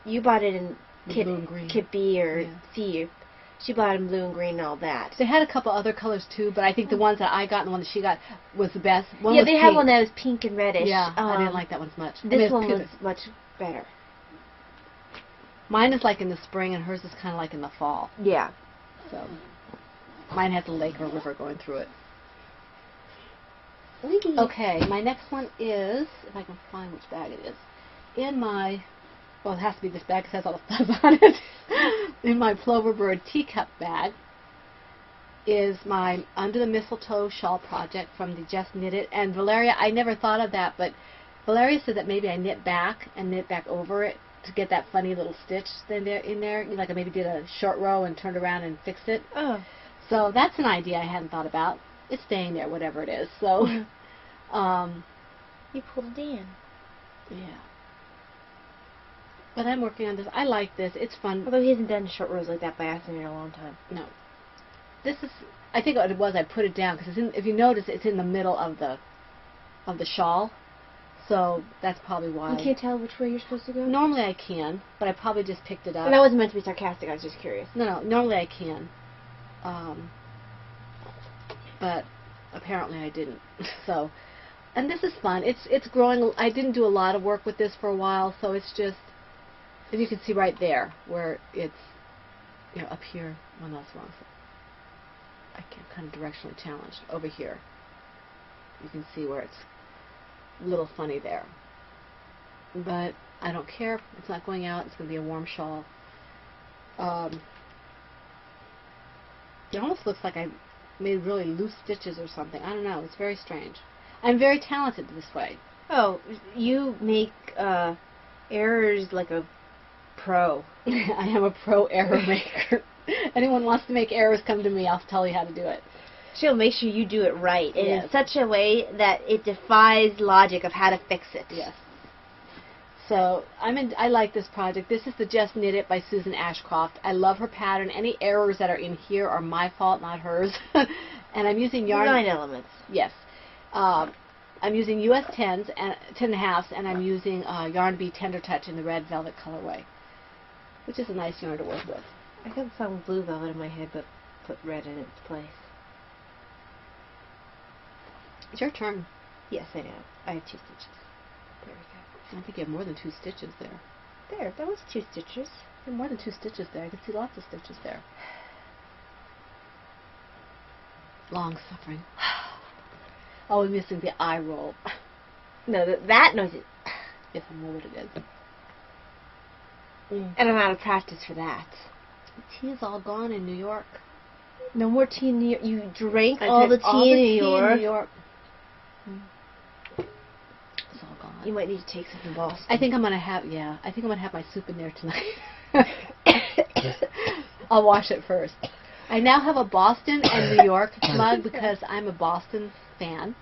You bought it in blue and green. Kit B or C. She bought it in blue and green and all that. They had a couple other colors too, but I think the ones that I got and the one that she got was the best. One yeah, was they pink. had one that was pink and reddish. Yeah, I didn't like that one as much. This one was much better. Mine is like in the spring and hers is kind of like in the fall. Yeah. So mine has a lake or a river going through it. Okay, my next one is, if I can find which bag it is, in my, well, it has to be this bag because it has all the stuff on it. In my Ploverbird teacup bag is my Under the Mistletoe shawl project from the Just Knit It. And Valeria, I never thought of that, but Valeria said that maybe I knit back and knit back over it to get that funny little stitch in there. Like I maybe did a short row and turned around and fixed it. Oh. So that's an idea I hadn't thought about. It's staying there, whatever it is. So, you pulled it in. Yeah. But I'm working on this. I like this. It's fun. Although he hasn't done short rows like that by accident in a long time. No. This is, I think what it was, I put it down because if you notice, it's in the middle of the shawl. So that's probably why. You can't tell which way you're supposed to go? Normally I can, but I probably just picked it up. And that wasn't meant to be sarcastic, I was just curious. No, normally I can. But apparently I didn't. So, and this is fun. It's growing. I didn't do a lot of work with this for a while, so it's just, as you can see right there, where it's, up here. Well, that's wrong. So I can kind of directionally challenged over here. You can see where it's a little funny there. But I don't care. It's not going out. It's going to be a warm shawl. It almost looks like I made really loose stitches or something. I don't know. It's very strange. I'm very talented this way. Oh, you make errors like a pro. I am a pro error maker. Anyone wants to make errors, come to me. I'll tell you how to do it. She'll make sure you do it right, and Yes. in such a way that it defies logic of how to fix it. Yes. So I like this project. This is the Just Knit It by Susan Ashcroft. I love her pattern. Any errors that are in here are my fault, not hers. And I'm using yarn. 9 elements. Yes. I'm using US 10s and 10.5s, and I'm using Yarn Bee Tender Touch in the red velvet colorway, which is a nice yarn to work with. I got some blue velvet in my head, but put red in its place. It's your turn. Yes, I know. I have 2 stitches. There we go. I think you have more than 2 stitches there. There, that was 2 stitches. You have more than 2 stitches there. I can see lots of stitches there. Long suffering. Oh, I'm missing the eye roll. No, that noise is... If I know what it is. And I'm out of practice for that. The tea is all gone in New York. No more tea in New York. You drank I all the drank tea in New York. It's all gone. You might need to take some from Boston. I think I'm gonna have my soup in there tonight. I'll wash it first. I now have a Boston and New York mug because I'm a Boston fan,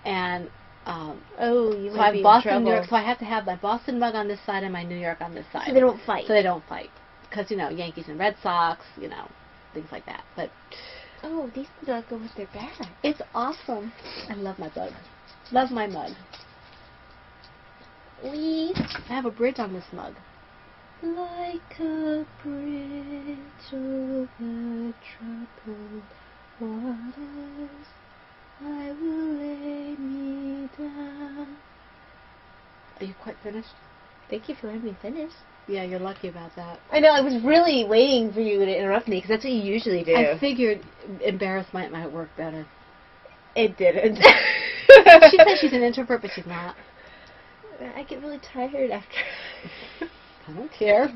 and you so might I be have Boston, in trouble. New York. So I have to have my Boston mug on this side and my New York on this side. So they don't fight. So they don't fight, because Yankees and Red Sox, things like that. But Oh, these do not go with their bag. it's awesome. I love my mug. Love my mug. We I have a bridge on this mug. like a bridge over troubled waters, I will lay me down. Are you quite finished? Thank you for letting me finish. Yeah, you're lucky about that. I know, I was really waiting for you to interrupt me, because that's what you usually do. I figured embarrassment might work better. It didn't. She says she's an introvert, but she's not. I get really tired after. I don't care.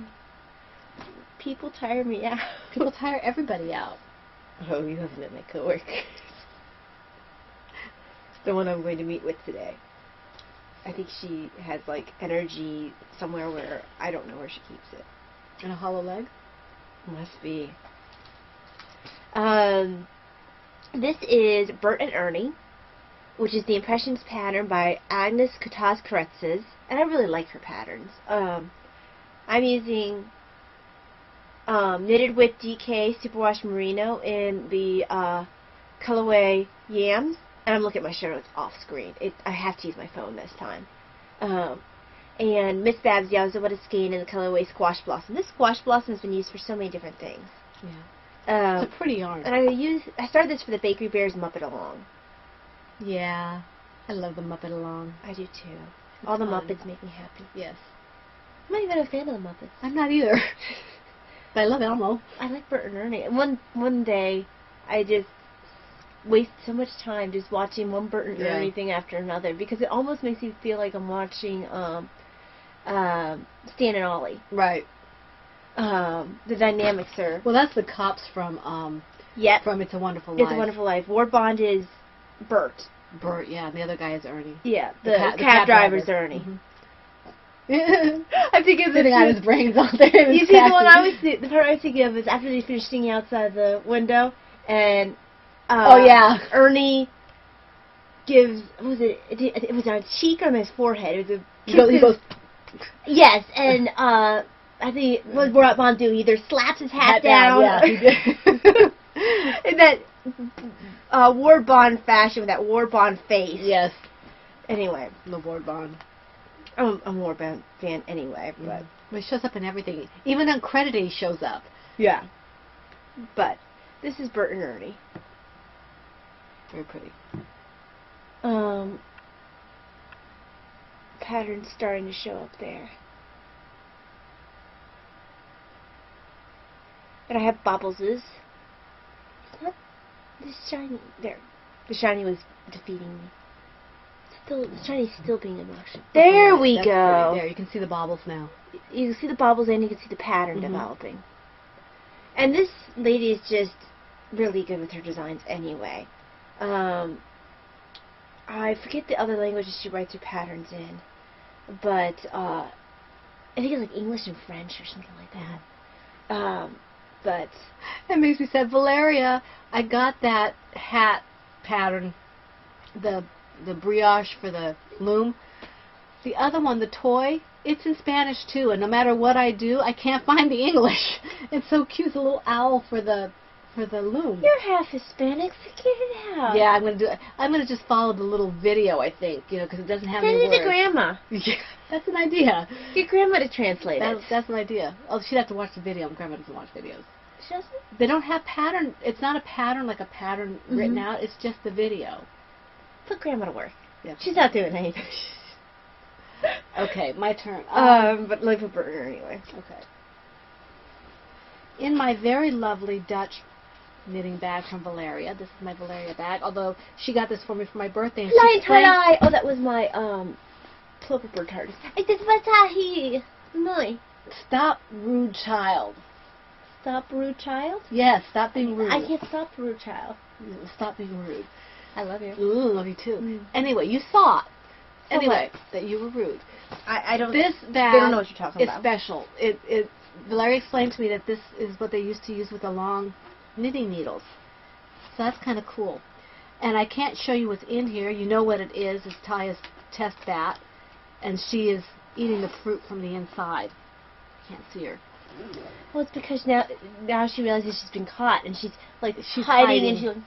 People tire me out. People tire everybody out. Oh, you haven't met my coworker. The one I'm going to meet with today. I think she has, energy somewhere where I don't know where she keeps it. And a hollow leg? Must be. This is Bert and Ernie, which is the Impressions pattern by Agnes Kotas-Karetzes, and I really like her patterns. I'm using Knitted with DK Superwash Merino in the colorway Yams, and I'm looking at my show notes off screen. I have to use my phone this time. And Miss Babs Yazawada Skein in the colorway Squash Blossom. This Squash Blossom has been used for so many different things. Yeah. It's a pretty yarn. And I started this for the Bakery Bears Muppet Along. Yeah. I love the Muppet Along. I do too. All the fun. Muppets make me happy. Yes. I'm not even a fan of the Muppets. I'm not either. But I love Elmo. I like Bert and Ernie. And one day, I just waste so much time just watching one Bert and Ernie thing after another, because it almost makes me feel like I'm watching Stan and Ollie. Right. The dynamics are... Well, that's the cops from from It's a Wonderful Life. It's a Wonderful Life. War Bond is Bert. Bert, yeah, and the other guy is Ernie. Yeah, The the cab cab driver's driver. Ernie. Mm-hmm. I'm thinking Sitting on his brains all day. in You his see, the one taxi. the part I was thinking of is after they finished singing outside the window, and Oh, yeah. Ernie gives, what was it? It was on his cheek or on his forehead. It was a He goes, yes, and I think what War Bond do? He either slaps his hat down, yeah, he did. in that War Bond fashion with that War Bond face. Yes. Anyway. The Ward Bond. I'm a Ward Bond fan anyway, but... Well, he shows up in everything. Even uncredited he shows up. Yeah. But this is Bert and Ernie. Very pretty. Patterns starting to show up there. And I have Bobbles'. It's not the shiny. There. The shiny was defeating me. The shiny's still being obnoxious. There we go. There, you can see the bobbles now. You can see the bobbles and you can see the pattern developing. And this lady is just really good with her designs anyway. I forget the other languages she writes her patterns in, but I think it's like English and French or something like that. But it makes me sad. Valeria, I got that hat pattern, the brioche for the loom. The other one, the toy, it's in Spanish too, and no matter what I do, I can't find the English. It's so cute, the little owl for the loom. You're half Hispanic, figure it out. Yeah, I'm gonna just follow the little video, I think, because it doesn't have any Send words. it to Grandma. Yeah, that's an idea. Get Grandma to translate it. That's an idea. Oh, she'd have to watch the video. Grandma doesn't watch videos. She doesn't? They don't have pattern. It's not a pattern like a pattern written out. It's just the video. Put Grandma to work. Yeah. She's not doing anything. Okay, my turn. But let me put Burger anyway. Okay. In my very lovely Dutch knitting bag from Valeria. This is my Valeria bag, although she got this for me for my birthday. And Light tie. Oh, that was my Ploperbird TARDIS. This was he. My. Stop, rude child. Stop, rude child? Yes, stop being rude. I can't stop, rude child. Stop being rude. I love you. Ooh, love you too. Anyway, you saw it. So Anyway, what? that you were rude. I don't. This bag. They don't know what you're talking about. It's special. Valeria explained to me that this is what they used to use with the long knitting needles. So that's kind of cool. And I can't show you what's in here. You know what it is. It's Taya's test bat, and she is eating the fruit from the inside. Can't see her. Well, it's because now she realizes she's been caught, and she's hiding. And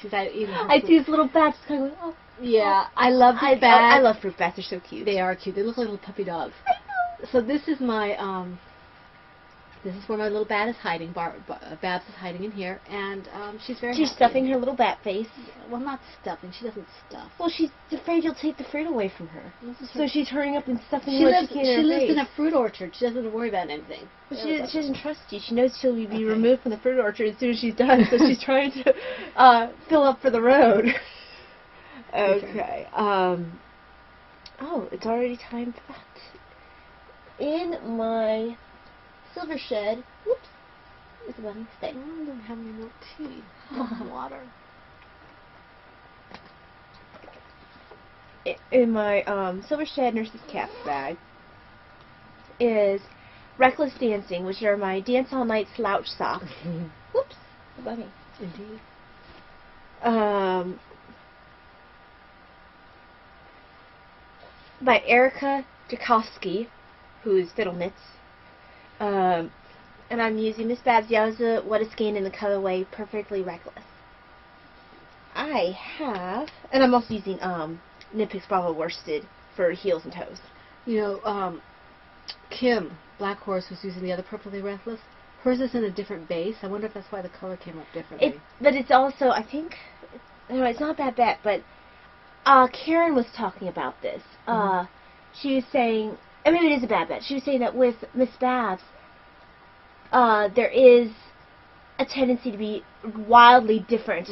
she's eating her I fruit. see this little bat just kind of going, oh. Yeah, I love this bag. I love fruit bats. They're so cute. They are cute. They look like little puppy dogs. I know. So this is my this is where my little bat is hiding. Babs is hiding in here, and she's very. She's happy. stuffing her little bat face. Well, not stuffing. She doesn't stuff. Well, she's afraid you'll take the fruit away from her. So she's hurrying up and stuffing she what lives, she can in her lives face. in a fruit orchard. She doesn't worry about anything. But she doesn't trust you. She knows she'll be removed from the fruit orchard as soon as she's done, so she's trying to fill up for the road. Okay. Oh, it's already time for that. In my silver shed. Whoops. It's a bunny. Stay. I don't have any more tea. Water. In my silver shed nurse's cap bag is Reckless Dancing, which are my Dance All Night slouch socks. Whoops. A bunny. Indeed. By Erica Jakowski, who's Fiddle Knits. And I'm using Miss Babs Yowza What a Skein in the colorway Perfectly Reckless. I have, and I'm also using Knit Picks Bravo worsted for heels and toes. You know, Kim Black Horse was using the other Perfectly Reckless. Hers is in a different base. I wonder if that's why the color came up differently. But it's also, I think, it's not a bad bet, but Karen was talking about this. She was saying, I mean, it is a bad bet. She was saying that with Miss Babs, there is a tendency to be wildly different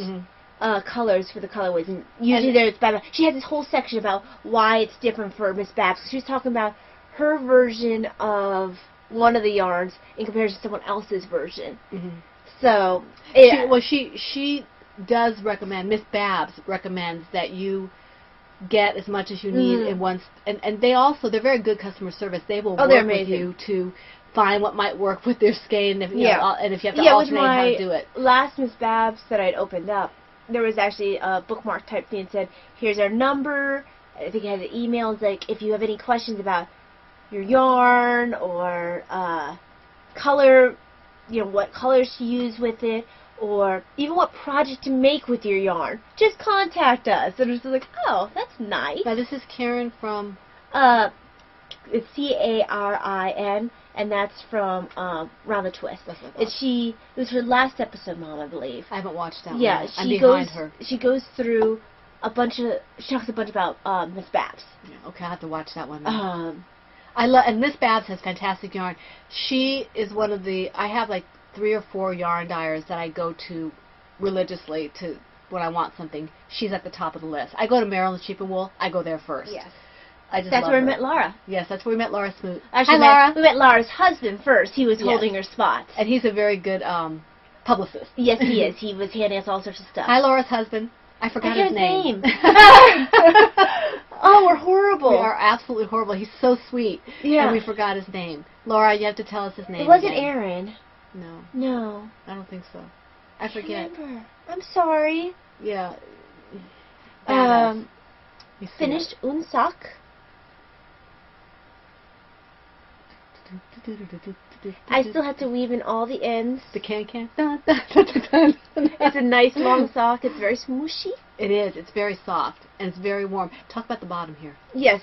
colors for the colorways, and usually there's bad. She had this whole section about why it's different for Miss Babs. She was talking about her version of one of the yarns in comparison to someone else's version. So, she does recommend, Miss Babs recommends that you get as much as you need in once, and they're very good customer service. They will work with you to find what might work with their skein, and if you have to alternate how to do it. Last Miss Babs that I'd opened up, there was actually a bookmark type thing that said, here's our number. I think it had an email. It's like, if you have any questions about your yarn or color, what colors to use with it, or even what project to make with your yarn, just contact us. And it's just like, oh, that's nice. Now, this is Karen from... It's Carin, and that's from Round the Twist. It was her last episode, Mom, I believe. I haven't watched that one. Yeah, I'm behind her. She goes through she talks a bunch about Miss Babs. Yeah, okay, I'll have to watch that one. And Miss Babs has fantastic yarn. She is one of I have like 3 or 4 yarn dyers that I go to religiously when I want something. She's at the top of the list. I go to Maryland Sheep and Wool. I go there first. Yes. That's where we met Laura. Yes, that's where we met Laura Smoot. Actually, Hi, Laura. We met Laura's husband first. He was holding her spot. And he's a very good publicist. Yes, he is. He was handing us all sorts of stuff. Hi, Laura's husband. I forgot his name. Oh, we're horrible. We are absolutely horrible. He's so sweet. Yeah. And we forgot his name. Laura, you have to tell us his name. It wasn't again. Aaron. No. No. I don't think so. I forget. Remember. I'm sorry. Yeah. Finished un sock. I still have to weave in all the ends. The can. It's a nice long sock. It's very smooshy. It is. It's very soft and it's very warm. Talk about the bottom here. Yes.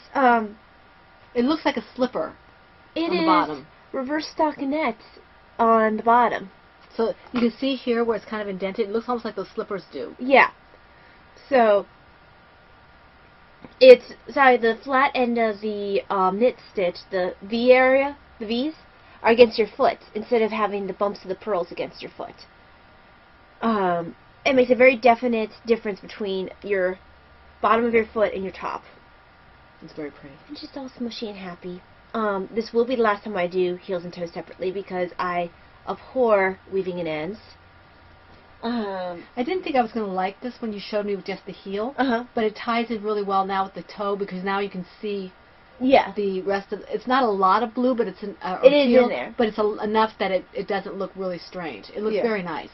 It looks like a slipper. It on the bottom. Reverse stockinette on the bottom. So you can see here where it's kind of indented. It looks almost like those slippers do. Yeah. So the flat end of the knit stitch, the V area, the V's, are against your foot instead of having the bumps of the pearls against your foot. It makes a very definite difference between your bottom of your foot and your top. It's very pretty. It's just all smushy and happy. This will be the last time I do heels and toes separately because I abhor weaving in ends. I didn't think I was going to like this when you showed me with just the heel, but it ties in really well now with the toe because now you can see the rest of it's not a lot of blue, but it's it is in there. But it's enough that it doesn't look really strange. It looks very nice.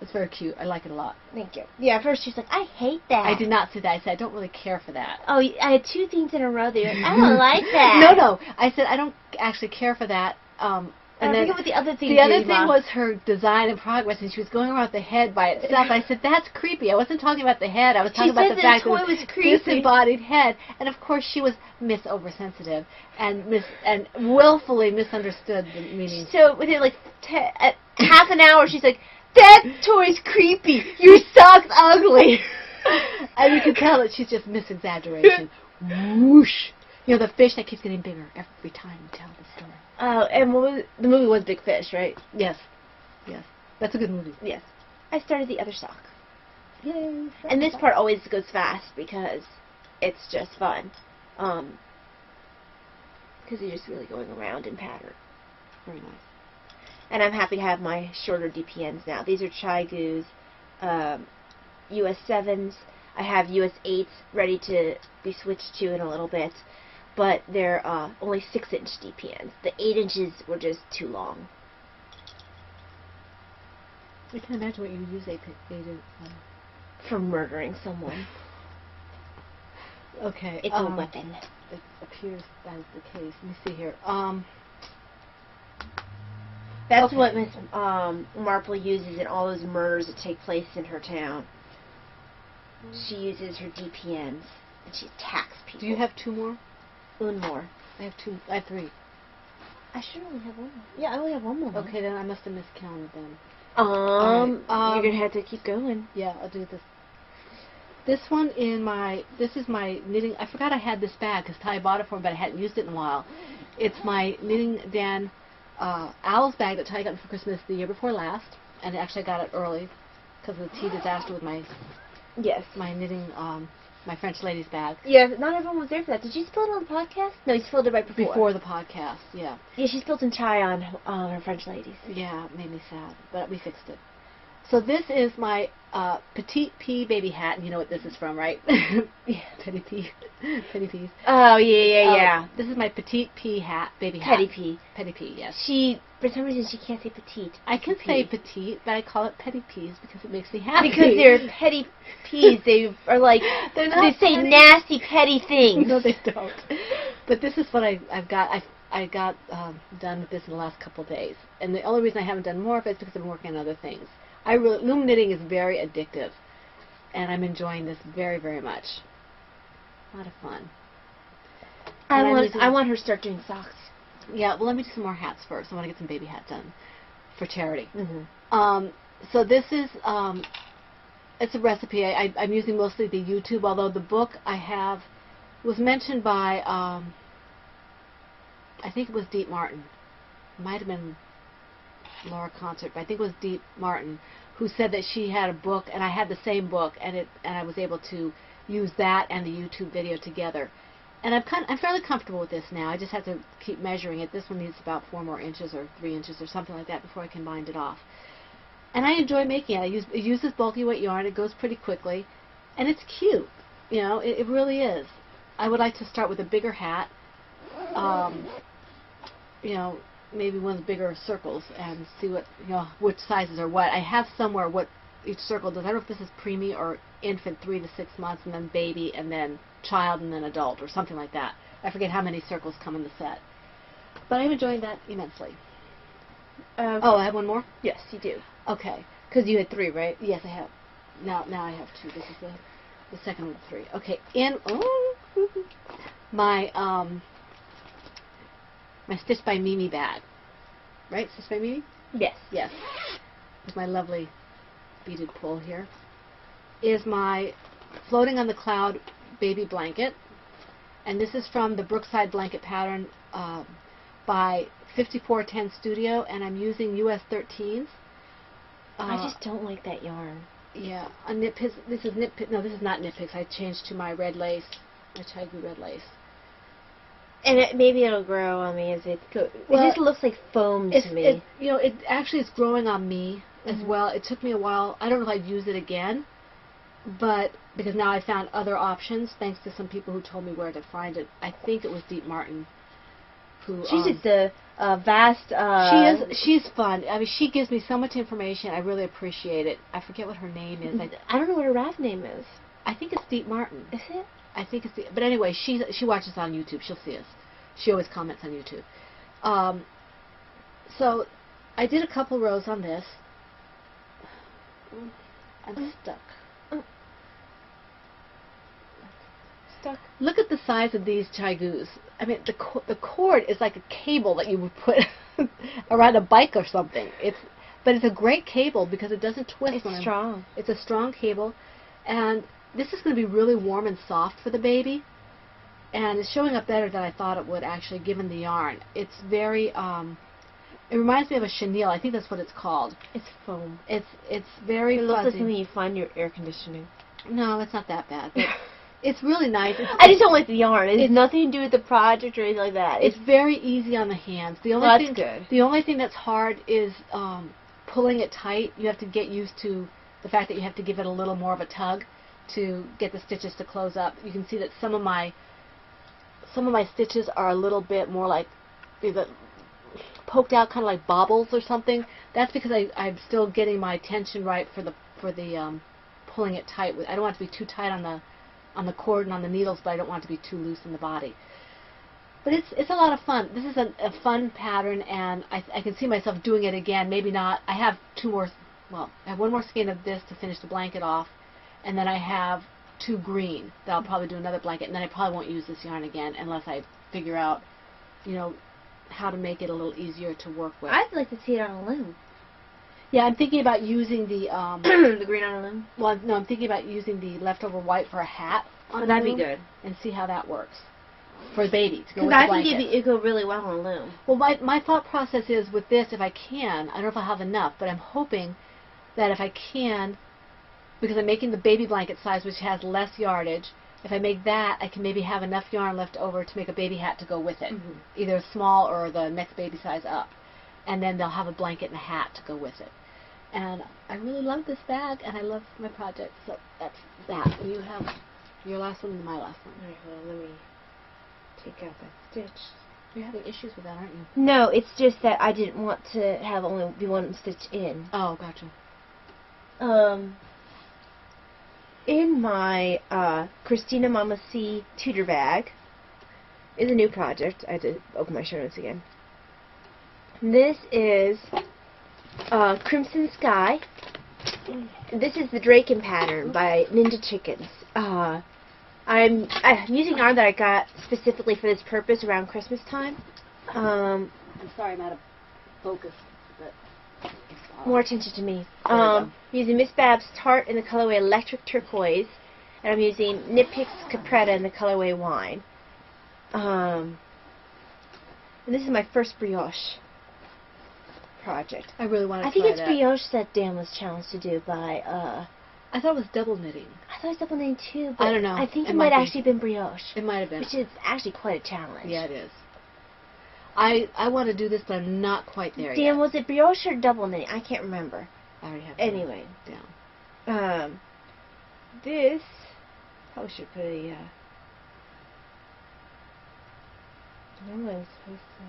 It's very cute. I like it a lot. Thank you. Yeah, at first she's like, I hate that. I did not say that. I said, I don't really care for that. Oh, I had 2 things in a row there. I don't like that. No. I said, I don't actually care for that. And I forget what the other thing The other thing was her design in progress, and she was going around the head by itself. I said, that's creepy. I wasn't talking about the head. I was talking about the fact that it was disembodied head. And, of course, she was Miss Oversensitive and willfully misunderstood the meaning. So within, like, half an hour, she's like, that toy's creepy. Your sock's ugly. And you can tell that she's just misexaggeration. Whoosh. You know, the fish that keeps getting bigger every time you tell the story. Oh, and the movie was Big Fish, right? Yes. That's a good movie. Yes. I started the other sock. Yay. And this part always goes fast because it's just fun. Because you're just really going around in pattern. Very nice. And I'm happy to have my shorter DPNs now. These are Chai-Gu's US 7s. I have US 8s ready to be switched to in a little bit. But they're only 6-inch DPNs. The 8 inches were just too long. I can imagine what you would use 8 inches for murdering someone. Okay. It's a weapon. It appears that is the case. Let me see here. That's what Miss Marple uses in all those murders that take place in her town. She uses her DPNs and she attacks people. Do you have 2 more? 1 more. I have 2. I have 3. I should only have 1 more. Yeah, I only have 1 more. Okay, then I must have miscounted them. You're gonna have to keep going. Yeah, I'll do this. This one this is my knitting. I forgot I had this bag because Ty bought it for me, but I hadn't used it in a while. It's my Knitting Dan Owl's bag that Ty got me for Christmas the year before last, and actually I got it early because of the tea disaster with my knitting. My French lady's bag. Yeah, not everyone was there for that. Did you spill it on the podcast? No, you spilled it right before. Before the podcast, yeah. Yeah, she spilled some chai on her French ladies. Yeah, it made me sad, but we fixed it. So this is my Petite Pea baby hat, and you know what this is from, right? Yeah, Petty Peas. Oh, yeah. This is my Petite Pea hat, baby hat. Petty Pea, yes. For some reason, she can't say petite. I can say petite, but I call it petty peas because it makes me happy. Because they're petty peas. They are like, they say petty. Nasty, petty things. No, they don't. But this is what I've got. I got done with this in the last couple of days. And the only reason I haven't done more of it is because I'm working on other things. Loom knitting is very addictive, and I'm enjoying this very, very much. A lot of fun. I want her to start doing socks. Yeah, well, let me do some more hats first. I want to get some baby hats done for charity. Mm-hmm. So this is, it's a recipe. I'm using mostly the YouTube, although the book I have was mentioned by, I think it was Deep Martin. It might have been Laura Concert, but I think it was Deep Martin, who said that she had a book, and I had the same book, and I was able to use that and the YouTube video together. And I'm fairly comfortable with this now. I just have to keep measuring it. This one needs about 4 more inches or 3 inches or something like that before I can bind it off. And I enjoy making it. It uses bulky weight yarn. It goes pretty quickly, and it's cute. You know, it really is. I would like to start with a bigger hat. You know, maybe one of the bigger circles, and see what, you know, which sizes are what. I have somewhere what each circle does. I don't know if this is preemie or infant, 3 to 6 months, and then baby, and then child, and then adult, or something like that. I forget how many circles come in the set. But I'm enjoying that immensely. Oh, I have one more? Yes, you do. Okay. Because you had 3, right? Yes, I have. Now I have 2. This is the second one of 3. Okay. My my Stitch by Mimi bag. Right? Stitch by Mimi? Yes. Yes. With my lovely beaded pull here. Is my Floating on the Cloud baby blanket. And this is from the Brookside blanket pattern by 5410 Studio, and I'm using US 13s. I just don't like that yarn. Yeah, a Knit Picks. This is Knit Picks. No, this is not Knit Picks. I changed to my red lace, my Chai-Gu red lace. And maybe it'll grow on me as it goes. Well, it just looks like foam to me. You know, it actually is growing on me as well. It took me a while. I don't know if I'd use it again, but because now I found other options thanks to some people who told me where to find it. I think it was Deep Martin. She's just a vast. She's fun. I mean, she gives me so much information. I really appreciate it. I forget what her name is. I don't know what her rap name is. I think it's Deep Martin. Is it? I think it's but anyway, she watches on YouTube. She'll see us. She always comments on YouTube. So I did a couple rows on this. I'm stuck. Stuck. Look at the size of these Chai-Gus. I mean, the cord is like a cable that you would put around a bike or something. But it's a great cable because it doesn't twist. It's strong. It's a strong cable, and this is going to be really warm and soft for the baby, and it's showing up better than I thought it would actually, given the yarn. It's very. It reminds me of a chenille. I think that's what it's called. It's foam. It's very. It looks like something you find in your air conditioning. No, it's not that bad. But it's really nice. I just don't like the yarn. It has nothing to do with the project or anything like that. It's very easy on the hands. The only thing that's hard is pulling it tight. You have to get used to the fact that you have to give it a little more of a tug to get the stitches to close up. You can see that some of my stitches are a little bit more like poked out, kind of like bobbles or something. That's because I'm still getting my tension right for the pulling it tight. I don't want it to be too tight on the cord and on the needles, but I don't want it to be too loose in the body. But it's a lot of fun. This is a fun pattern, and I can see myself doing it again. Maybe not. I have I have one more skein of this to finish the blanket off, and then I have 2 green that I'll probably do another blanket, and then I probably won't use this yarn again unless I figure out, you know, how to make it a little easier to work with. I'd like to see it on a loom. Yeah, I'm thinking about using the the green on a loom. Well, no, I'm thinking about using the leftover white for a hat on that'd be good. And see how that works for a baby to go with Because the I blanket. think it'd go really well on a loom. Well, my thought process is with this, if I can, I don't know if I'll have enough, but I'm hoping that if I can, because I'm making the baby blanket size, which has less yardage, if I make that, I can maybe have enough yarn left over to make a baby hat to go with it, either small or the next baby size up. And then they'll have a blanket and a hat to go with it. And I really love this bag, and I love my project, so that's that. And you have your last one and my last one. All right, hold on, let me take out that stitch. You're having issues with that, aren't you? No, it's just that I didn't want to have only be one stitch in. Oh, gotcha. In my Christina Mama C tutor bag is a new project. I had to open my show notes again. This is Crimson Sky This is the Draken pattern by Ninja Chickens. I'm using yarn that I got specifically for this purpose around Christmas time. I'm sorry I'm out of focus, but more attention to me. Using Miss Babs Tart in the colorway Electric Turquoise, and I'm using Knit Picks Capretta in the colorway Wine. And this is my first brioche project. I really want to I think try it's that. brioche that Dan was challenged to do by, I thought it was double knitting. I thought it was double knitting too, but I don't know. I think It it might might be. actually been brioche. It might have been. Which is actually quite a challenge. Yeah, it is. I want to do this, but I'm not quite there yet. Dan, was it brioche or double knitting? I can't remember. I already have Anyway. it down. This, probably should put a, no, I'm supposed to,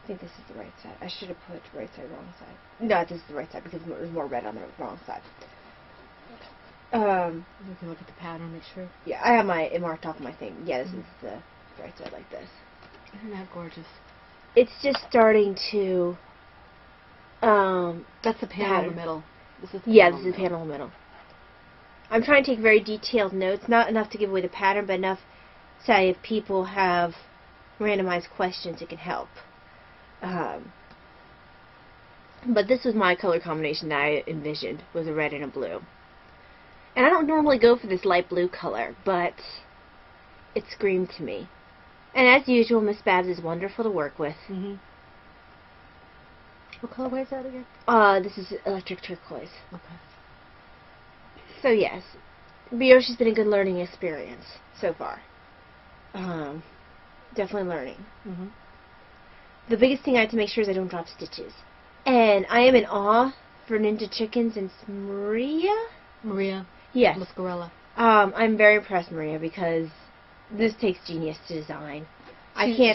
I think this is the right side. I should have put right side, wrong side. No, this is the right side because there's more red on the wrong side. We can look at the pattern, make sure. Yeah, I have it marked off my thing. Yeah, this is the right side like this. Isn't that gorgeous? It's just starting to, That's the panel in pattern. the middle. This is the yeah, panel this in is the the panel in the middle. I'm trying to take very detailed notes, not enough to give away the pattern, but enough so if people have randomized questions, it can help. But this was my color combination that I envisioned, was a red and a blue. And I don't normally go for this light blue color, but it screamed to me. And as usual, Miss Babs is wonderful to work with. Mm-hmm. What colorway is that again? This is Electric Turquoise. Okay. So yes, brioche has been a good learning experience so far. Definitely learning. Mm-hmm. The biggest thing I have to make sure is I don't drop stitches. And I am in awe for Ninja Chickens and Maria. Maria. Yes. Muscarella. I'm very impressed, Maria, because this takes genius to design.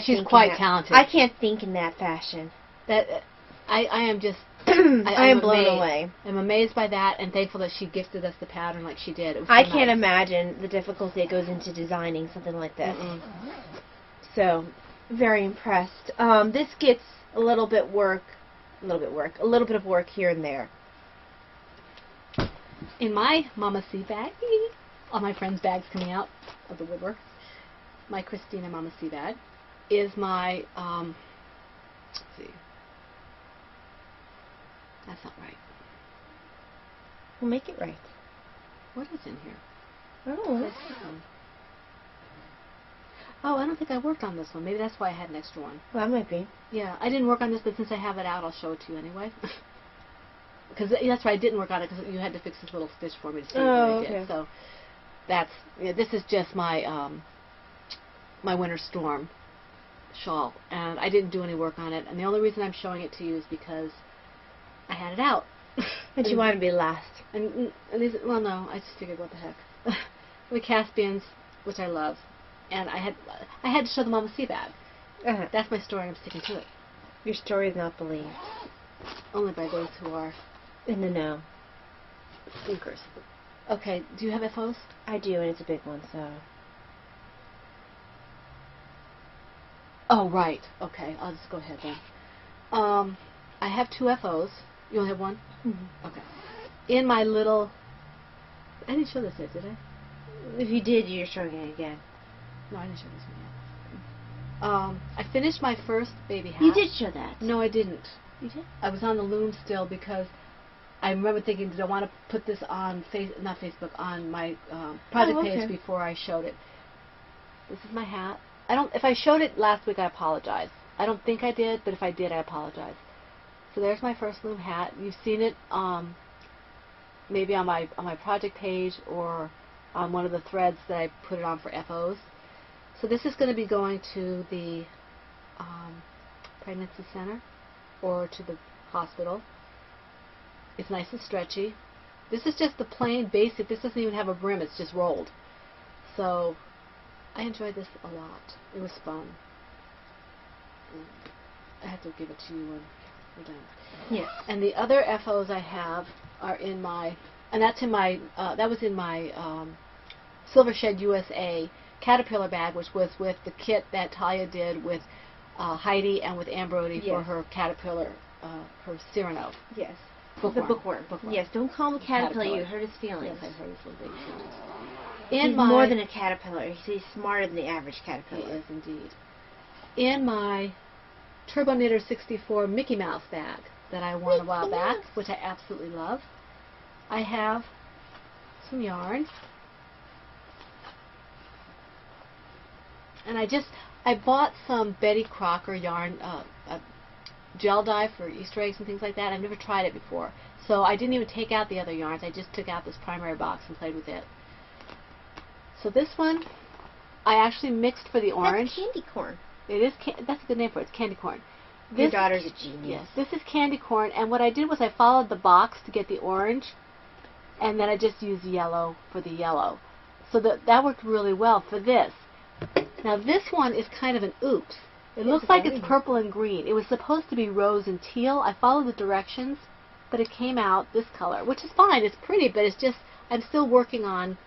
She's quite talented. I can't think in that fashion. That I am just I am blown amazed. away. I'm amazed by that and thankful that she gifted us the pattern like she did. It was I so can't nice. imagine the difficulty that goes into designing something like this. Mm-mm. So, very impressed. This gets a little bit of work here and there. In my Mama C bag, all my friends' bags coming out of the woodwork, my Christina Mama C bag is my, let's see, that's not right. We'll make it right. What is in here? Oh, Oh, I don't think I worked on this one. Maybe that's why I had an extra one. well, that might be. Yeah, I didn't work on this, but since I have it out, I'll show it to you anyway. Because that's right, I didn't work on it because you had to fix this little stitch for me to see what I did. okay. So that's this is just my my winter storm shawl, and I didn't do any work on it. And the only reason I'm showing it to you is because I had it out. But you want to be last. And these, well, no, I just figured, what the heck. The Caspians, which I love, and I had to show the Mama C bag. That's my story. I'm sticking to it. Your story is not believed. Only by those who are In the know. thinkers. Okay, do you have FOs? I do, and it's a big one, so. Oh, right. Okay, I'll just go ahead then. I have 2 FOs. You only have one? Mm-hmm. Okay. In my little... I didn't show this yet, did I? If you did, you're showing it again. No, I didn't show this one yet. I finished my first baby hat. You did show that. No, I didn't. You did? I was on the loom still because I remember thinking, did I want to put this on not Facebook, on my project page before I showed it. This is my hat. If I showed it last week, I apologize. I don't think I did, but if I did, I apologize. So there's my first loom hat. You've seen it maybe on my project page or on one of the threads that I put it on for FOs. So this is going to be going to the pregnancy center or to the hospital. It's nice and stretchy. This is just the plain basic. This doesn't even have a brim. It's just rolled. So I enjoyed this a lot. It was fun. I have to give it to you when we're done. Yes. And the other FOs I have are in my, and that's in my, that was in my Silver Shed USA Caterpillar bag, which was with the kit that Talia did with Heidi and with Ambrody for her Caterpillar, her Cyrano. Yes. Bookworm. The bookworm. Bookworm. Yes, don't call him a caterpillar. Caterpillar. You hurt his feelings. Yes, I heard his little baby feelings. He's more than a caterpillar. He's smarter than the average He caterpillar. is indeed. In my Turbo Knitter 64 Mickey Mouse bag that I won a while back, which I absolutely love, I have some yarn. And I bought some Betty Crocker yarn, gel dye for Easter eggs and things like that. I've never tried it before. So I didn't even take out the other yarns. I just took out this primary box and played with it. So this one, I actually mixed for the orange. That's candy corn. It is. That's a good name for it. It's candy corn. Your daughter's a genius. Yes, this is candy corn. And what I did was I followed the box to get the orange, and then I just used yellow for the yellow. So that worked really well for this. Now this one is kind of an oops. It looks like it's purple and green. It was supposed to be rose and teal. I followed the directions, but it came out this color, which is fine. It's pretty, but it's just, I'm still working on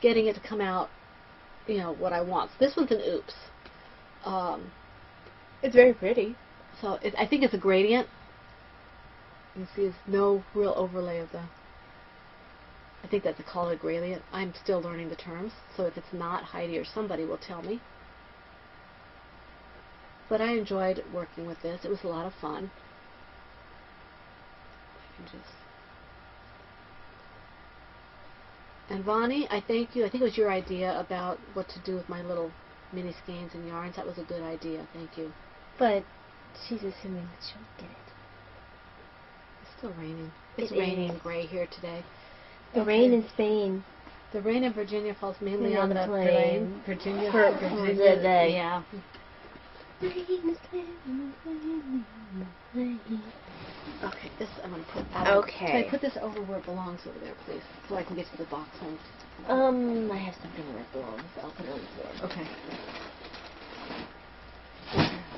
getting it to come out, you know, what I want. So this one's an oops. It's very pretty. So I think it's a gradient. You see there's no real overlay of the, I think that's a color gradient. I'm still learning the terms, so if it's not, Heidi or somebody will tell me. But I enjoyed working with this. It was a lot of fun. And Vonnie, I thank you. I think it was your idea about what to do with my little mini skeins and yarns. That was a good idea. Thank you. But she's assuming that she'll get it. It's still raining. It's raining and gray here today. The rain in Spain. The rain in Virginia falls mainly on the plain. Virginia. Yeah. Okay, this I'm going to put out. Okay. Can I put this over where it belongs over there, please? So I can get to the box home. I have something where it belongs. I'll put it on the floor. Okay.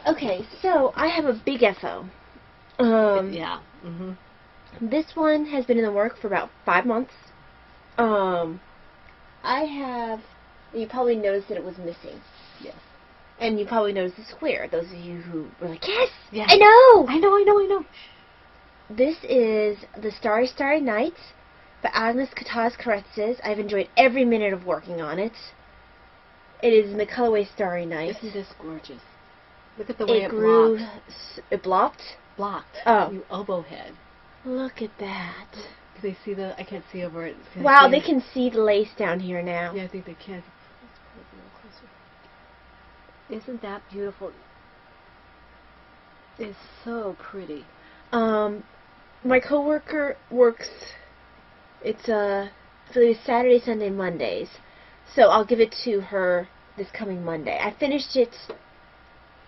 Okay, so I have a big FO. Yeah. This one has been in the work for about 5 months. You probably noticed that it was missing. Yes. And you probably noticed the square. Those of you who were like, yes, Yeah. I know! I know. This is the Starry Starry Nights by Agnes Katas Karetzes. I've enjoyed every minute of working on it. It is in the colorway Starry Night. Isn't this gorgeous? Look at the way it grew. blocked. It blocked? Blocked. Oh. You oboe head. Look at that. Can they see the? I can't see over it. Wow, they can see the lace down here now. Yeah, I think they can. Isn't that beautiful? It's so pretty. My coworker works. It's for Saturday, Sunday, Mondays, so I'll give it to her this coming Monday. I finished it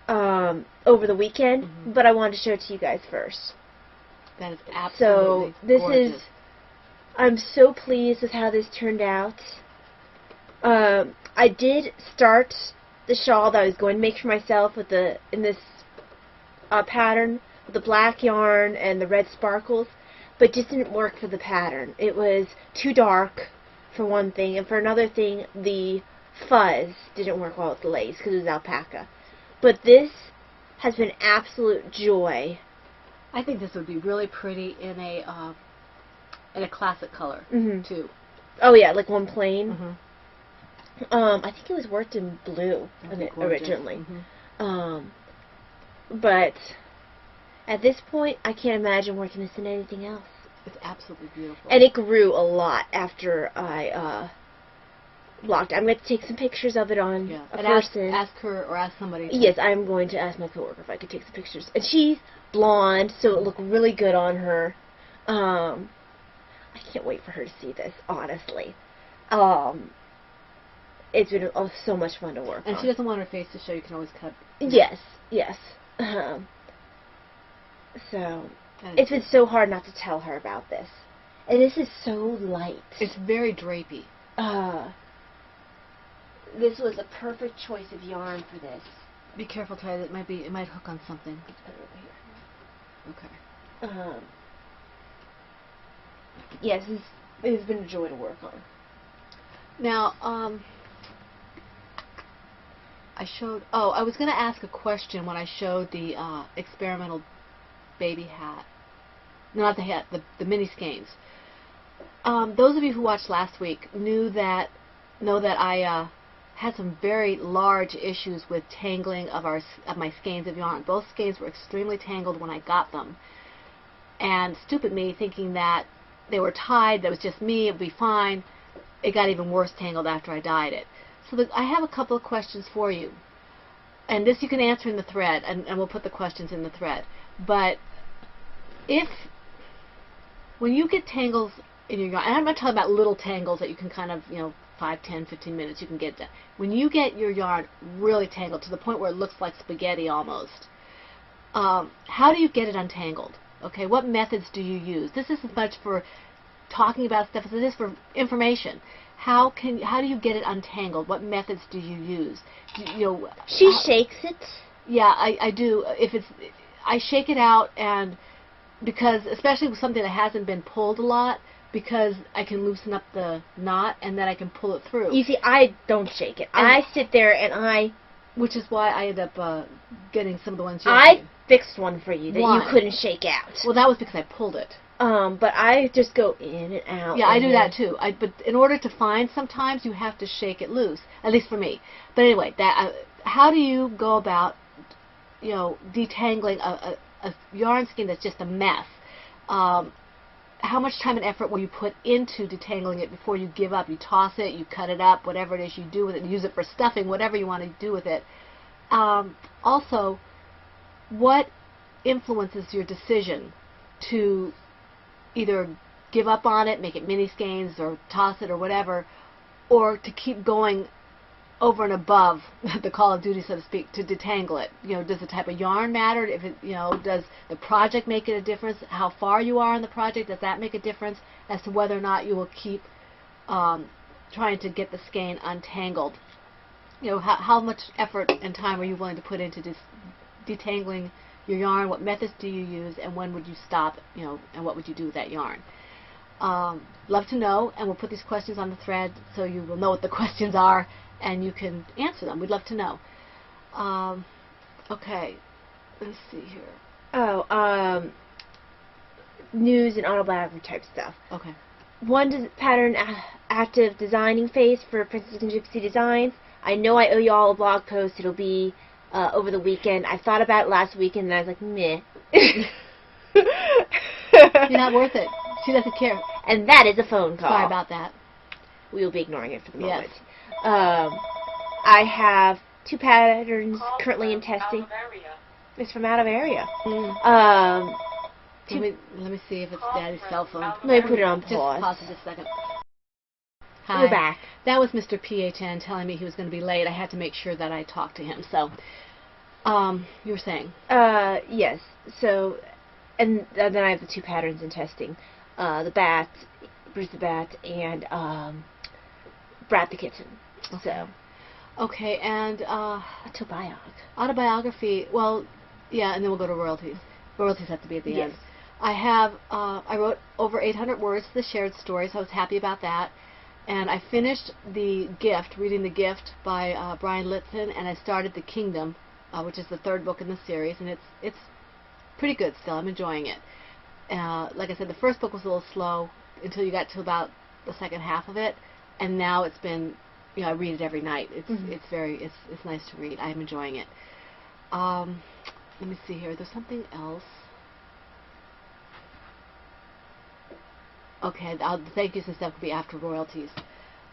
over the weekend, but I wanted to show it to you guys first. That is absolutely gorgeous. I'm so pleased with how this turned out. I did start the shawl that I was going to make for myself with in this pattern with the black yarn and the red sparkles, but it just didn't work for the pattern. It was too dark for one thing, and for another thing, the fuzz didn't work well with the lace because it was alpaca. But this has been absolute joy. I think this would be really pretty in a classic color too. Oh yeah, like one plain. I think it was worked in blue originally. But at this point, I can't imagine working this in anything else. It's absolutely beautiful. And it grew a lot after I blocked. I'm going to take some pictures of it on a person. Ask her or ask somebody. Yes, I'm going to ask my coworker if I could take some pictures. And she's blonde, so it looked really good on her. I can't wait for her to see this, honestly. It's been so much fun to work on. And she doesn't want her face to show. You can always cut. Yes. So, it's been so hard not to tell her about this. And this is so light. It's very drapey. This was a perfect choice of yarn for this. Be careful, Ty. It might hook on something. Let's put it over here. Okay. Yes, it has been a joy to work on. Now, I was going to ask a question when I showed the experimental baby hat No, not the mini skeins. Those of you who watched last week know that I had some very large issues with tangling of my skeins of yarn. Both skeins were extremely tangled when I got them, and stupid me thinking that they were tied, that was just me, it would be fine. It got even worse tangled after I dyed it. So I have a couple of questions for you, and this you can answer in the thread, and we'll put the questions in the thread. But when you get tangles in your yarn, and I'm not talking about little tangles that you can kind of, 5, 10, 15 minutes you can get done. When you get your yarn really tangled to the point where it looks like spaghetti almost, how do you get it untangled? Okay, what methods do you use? This isn't much for talking about stuff as it is for information. How do you get it untangled? What methods do you use? She shakes it. Yeah, I do. I shake it out, and because especially with something that hasn't been pulled a lot, because I can loosen up the knot and then I can pull it through. You see, I don't shake it. And I sit there and which is why I ended up getting some of the ones you fixed one for you that you couldn't shake out. Well, that was because I pulled it. But I just go in and out. Yeah, I do that too. But in order to find, sometimes you have to shake it loose. At least for me. But anyway, how do you go about, detangling a yarn skein that's just a mess? How much time and effort will you put into detangling it before you give up? You toss it, you cut it up, whatever it is you do with it, use it for stuffing, whatever you want to do with it. Also, what influences your decision to either give up on it, make it mini skeins, or toss it, or whatever, or to keep going over and above the Call of Duty, so to speak, to detangle it? Does the type of yarn matter? If it, does the project make it a difference? How far you are in the project, does that make a difference as to whether or not you will keep trying to get the skein untangled? How much effort and time are you willing to put into detangling your yarn? What methods do you use, and when would you stop? And what would you do with that yarn? Love to know, and we'll put these questions on the thread so you will know what the questions are and you can answer them. We'd love to know. Okay, let's see here. News and autobiography type stuff. Okay. One pattern active designing phase for Princess and Gypsy Designs. I know I owe you all a blog post. It'll be over the weekend. I thought about it last weekend and I was like, meh. You're not worth it. She doesn't care. And that is a phone call. Sorry about that. We will be ignoring it for the moment. Yes. I have 2 patterns currently in testing. It's from out of area. Let me see if it's Daddy's cell phone. Let me put it on pause. Just pause it just a second. Hi. We're back. That was Mr. PHN telling me he was going to be late. I had to make sure that I talked to him. So, you were saying? Yes. So, and then I have the 2 patterns in testing. The Bat, Bruce the Bat, and Brat the Kitten. Okay. So. Okay, and autobiography. Well, yeah, and then we'll go to royalties. Royalties have to be at the yes. end. I wrote over 800 words to the shared story, so I was happy about that. And I finished The Gift, reading The Gift by Brian Litzen, and I started The Kingdom, which is the 3rd book in the series, and it's pretty good still. I'm enjoying it. Like I said, the first book was a little slow until you got to about the second half of it, and now it's been, I read it every night. It's nice to read. I'm enjoying it. Let me see here. There's something else. Okay, the thank yous and stuff will be after royalties.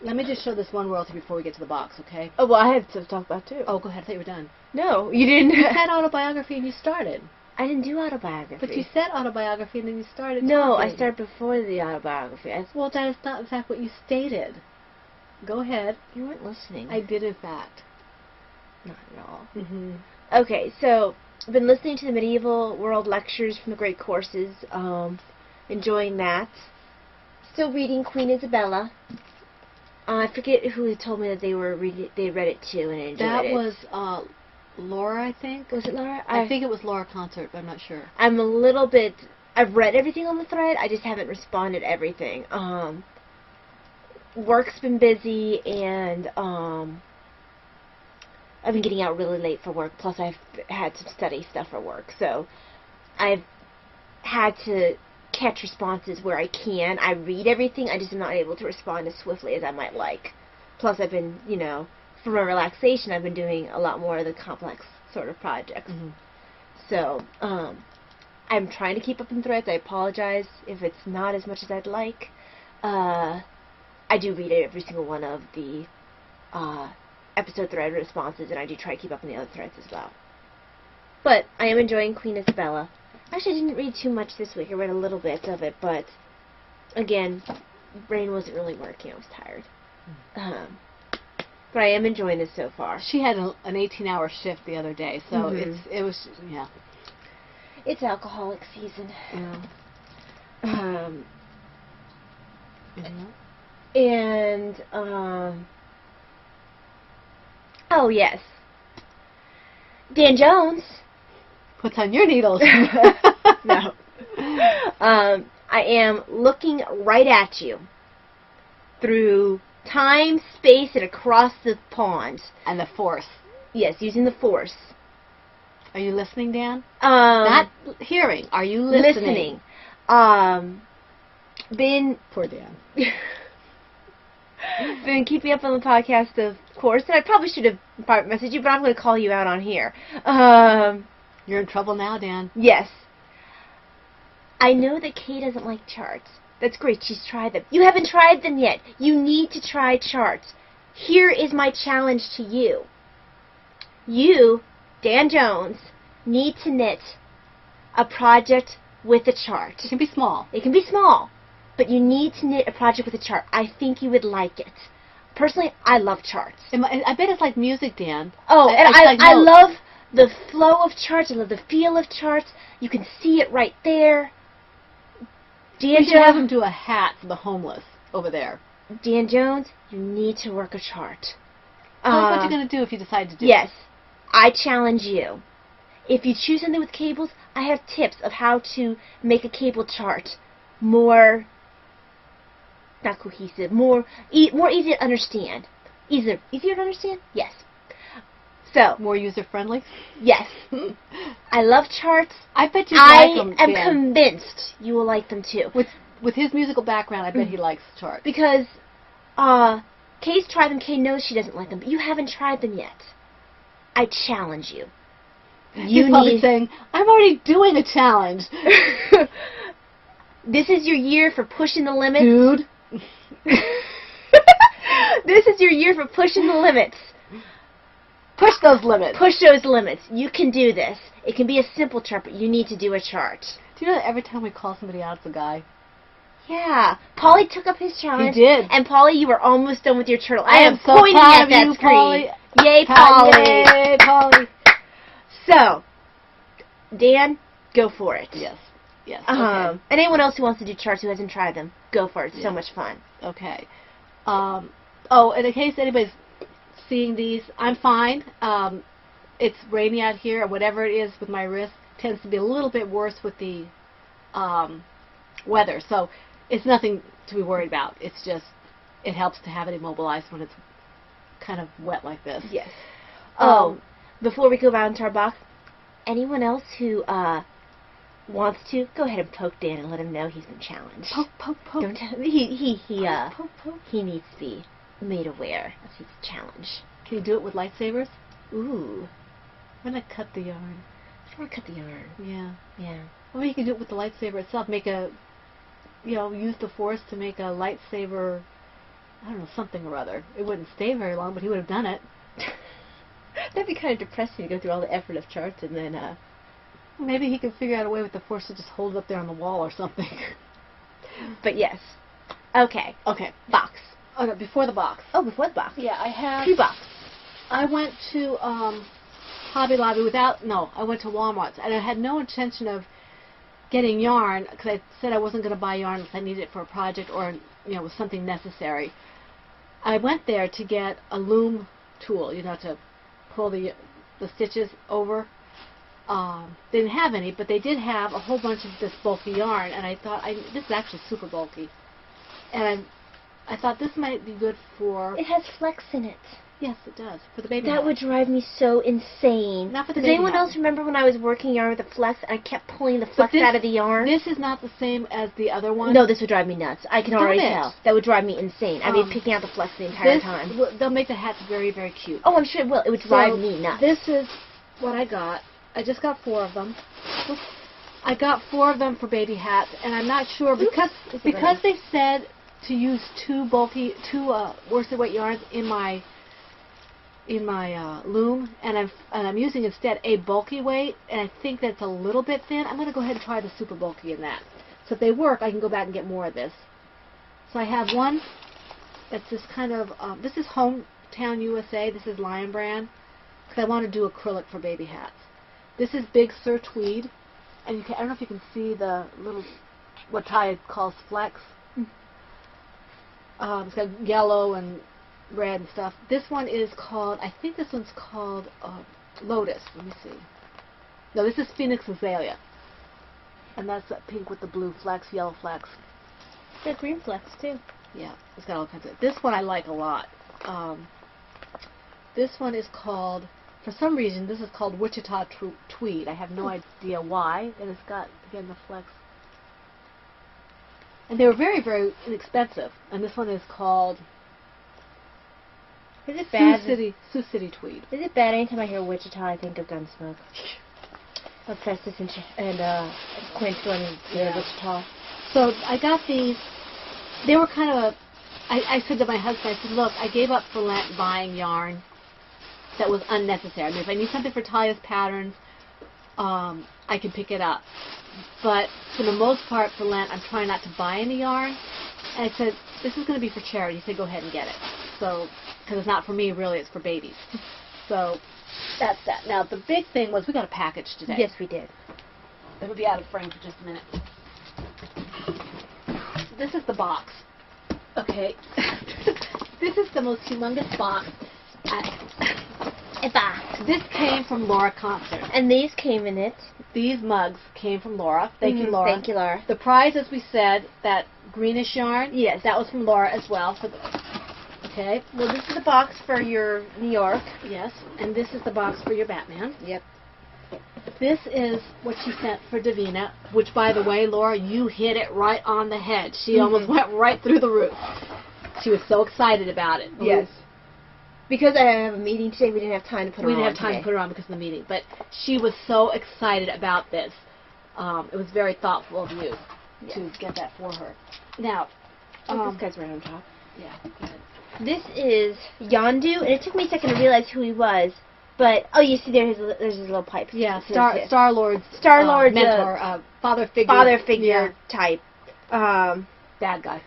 Let me just show this one royalty before we get to the box, okay? Oh, well, I had stuff to talk about, too. Oh, go ahead. I thought you were done. No, you didn't. You said autobiography and you started. I didn't do autobiography. But you said autobiography and then you started No, talking. I started before the autobiography. Well, that is not, in fact, what you stated. Go ahead. You weren't listening. I did, in fact. Not at all. Mm-hmm. Okay, so I've been listening to the Medieval World lectures from the Great Courses. Enjoying that. Still reading Queen Isabella. I forget who had told me that they read it too and enjoyed it. That was Laura, I think. Was it Laura? I think it was Laura Concert, but I'm not sure. I'm a little bit. I've read everything on the thread. I just haven't responded to everything. Work's been busy, and I've been getting out really late for work. Plus, I've had some study stuff for work, so I've had to catch responses where I can. I read everything. I just am not able to respond as swiftly as I might like. Plus, I've been, for my relaxation, I've been doing a lot more of the complex sort of projects. Mm-hmm. So, I'm trying to keep up in threads. I apologize if it's not as much as I'd like. I do read every single one of the episode thread responses, and I do try to keep up in the other threads as well. But I am enjoying Queen Isabella. Actually, I didn't read too much this week. I read a little bit of it, but again, brain wasn't really working. I was tired. But I am enjoying this so far. She had an 18-hour shift the other day, so it was. It's alcoholic season. Yeah. And oh yes, Dan Jones puts on your needles. No. I am looking right at you through time, space, and across the pond. And the Force. Yes, using the Force. Are you listening, Dan? Not hearing. Are you listening? Poor Dan. Been keeping up on the podcast, of course, and I probably should have messaged you, but I'm going to call you out on here. You're in trouble now, Dan. Yes. I know that Kay doesn't like charts. That's great. She's tried them. You haven't tried them yet. You need to try charts. Here is my challenge to you. You, Dan Jones, need to knit a project with a chart. It can be small. It can be small, but you need to knit a project with a chart. I think you would like it. Personally, I love charts. I bet it's like music, Dan. Oh, and I love the flow of charts. I love the feel of charts. You can see it right there. Dan should have him do a hat for the homeless over there. Dan Jones, you need to work a chart. What are you going to do if you decide to do it? Yes. I challenge you. If you choose something with cables, I have tips of how to make a cable chart more, not cohesive, more easy to understand. Easier to understand? Yes. So. More user-friendly? Yes. I love charts. I bet you like them, I am convinced you will like them too. With his musical background, I bet he likes charts. Because Kay's tried them. Kay knows she doesn't like them, but you haven't tried them yet. I challenge you. He's probably saying, I'm already doing a challenge. This is your year for pushing the limits. Dude. This is your year for pushing the limits. Push those limits. Push those limits. You can do this. It can be a simple chart, but you need to do a chart. Do you know that every time we call somebody out, it's a guy? Yeah. Polly took up his challenge. He did. And Polly, you were almost done with your turtle. I am so pointing proud at that you, screen. Polly. Yay, Polly. Yay, Polly. So, Dan, go for it. Yes. Yes. Okay. And anyone else who wants to do charts who hasn't tried them, go for it. It's so much fun. Okay. And in case anybody's seeing these, I'm fine. It's rainy out here, or whatever it is with my wrist tends to be a little bit worse with the weather. So it's nothing to be worried about. It's just it helps to have it immobilized when it's kind of wet like this. Yes. Before we go out into our box, anyone else who wants to, go ahead and poke Dan and let him know he's been challenged. Poke, poke, poke. Don't he Poke, poke. he needs to be made aware of his challenge. Can you do it with lightsabers? Ooh. I'm going to cut the yarn. I want to cut the yarn. Yeah. Yeah. Well, you can do it with the lightsaber itself. Make a, use the Force to make a lightsaber, I don't know, something or other. It wouldn't stay very long, but he would have done it. That'd be kind of depressing to go through all the effort of charts and then, Maybe he could figure out a way with the Force to just hold it up there on the wall or something. But yes. Okay. Okay. Box. Oh, no, before the box. Oh, before the box. Yeah, I have... Pre-box. I went to Hobby Lobby I went to Walmart, and I had no intention of getting yarn, because I said I wasn't going to buy yarn unless I needed it for a project or, was something necessary. I went there to get a loom tool, to pull the stitches over. They didn't have any, but they did have a whole bunch of this bulky yarn, and I thought, this is actually super bulky. And I thought this might be good for... It has flex in it. Yes, it does. For the baby That hat. would drive me so insane. Not for the Does baby anyone hat. else remember when I was working yarn with the flex and I kept pulling the flex out of the yarn? This is not the same as the other one. No, this would drive me nuts. I can Stop already it. tell. That would drive me insane. I'd be picking out the flex the entire time. They'll make the hats very, very cute. Oh, I'm sure it will. It would drive me nuts. This is what I got. I just got 4 of them. I got 4 of them for baby hats, and I'm not sure because they said to use 2 worsted weight yarns in my loom, and I'm using instead a bulky weight, and I think that's a little bit thin. I'm going to go ahead and try the super bulky in that. So if they work, I can go back and get more of this. So I have one that's this kind of this is Hometown USA. This is Lion Brand, because I want to do acrylic for baby hats. This is Big Sur Tweed, and I don't know if you can see the little what Ty calls flex. It's got yellow and red and stuff. This one is called, I think this one's called Lotus. Let me see. No, this is Phoenix Azalea. And that's that pink with the blue flex, yellow flex. The green flex, too. Yeah, it's got all kinds of... This one I like a lot. This one is called, for some reason, this is called Wichita Tweed. I have no idea why. And it's got, again, the flex. And they were very, very inexpensive. And this one is called... Is it bad? Sioux City Tweed. Is it bad anytime I hear Wichita, I think of Gunsmoke? Of Festus and Quint and Wichita. So I got these. They were kind of I said to my husband, I said, look, I gave up for Lent buying yarn that was unnecessary. I mean, if I need something for Talia's patterns, I can pick it up. But for the most part for Lent, I'm trying not to buy any yarn. And I said, this is going to be for charity. He said, go ahead and get it. So, because it's not for me, really, it's for babies. So, that's that. Now, the big thing was we got a package today. Yes, we did. It'll be out of frame for just a minute. This is the box. Okay. This is the most humongous box. This came from Laura Concert. And these came in it. These mugs came from Laura. Thank you, Laura. Thank you, Laura. The prize, as we said, that greenish yarn. Yes. That was from Laura as well. Okay. Well, this is the box for your New York. Yes. And this is the box for your Batman. Yep. This is what she sent for Davina, which, by the way, Laura, you hit it right on the head. She almost went right through the roof. She was so excited about it. Yes. Because I have a meeting today, we didn't have time to put it on. We didn't have time to put it on because of the meeting. But she was so excited about this. It was very thoughtful of you to get that for her. Now, this guy's right on top. Yeah, go ahead. This is Yondu, and it took me a second to realize who he was. But, oh, you see there's his little pipe. Yeah, Star-Lord's mentor, father figure type. Bad guy.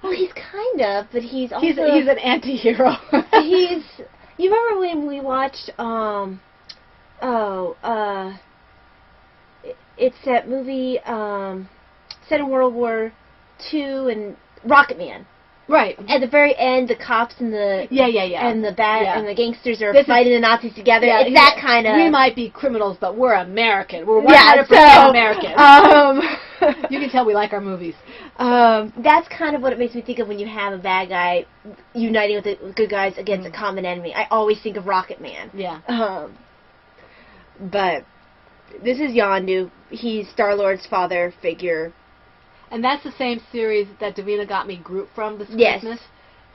Well, he's kind of, but he's also... He's an anti-hero. You remember when we watched, it's that movie, set in World War II and Rocket Man. Right. At the very end, the cops and the and the and the gangsters are fighting the Nazis together. Yeah, it's that kind of. We might be criminals, but we're American. We're 100% American. You can tell we like our movies. That's kind of what it makes me think of when you have a bad guy uniting with the good guys against a common enemy. I always think of Rocket Man. Yeah. But this is Yondu. He's Star-Lord's father figure. And that's the same series that Davina got me Groot from this Christmas.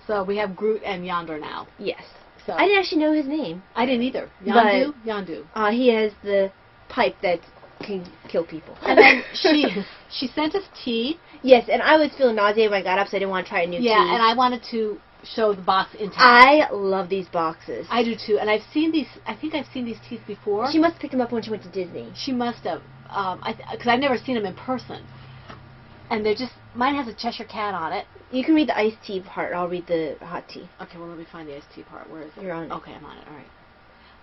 So we have Groot and Yonder now. Yes. So I didn't actually know his name. I didn't either. Yondu. He has the pipe that can kill people. And then she sent us tea. Yes, and I was feeling nauseated when I got up, so I didn't want to try a new tea. Yeah, and I wanted to show the box intact. I love these boxes. I do too, and I've seen these. I think I've seen these teas before. She must have picked them up when she went to Disney. She must have, because I've never seen them in person. And they're just, mine has a Cheshire Cat on it. You can read the iced tea part. I'll read the hot tea. Okay, well, let me find the iced tea part. Where is it? You're on it. Okay, I'm on it. All right.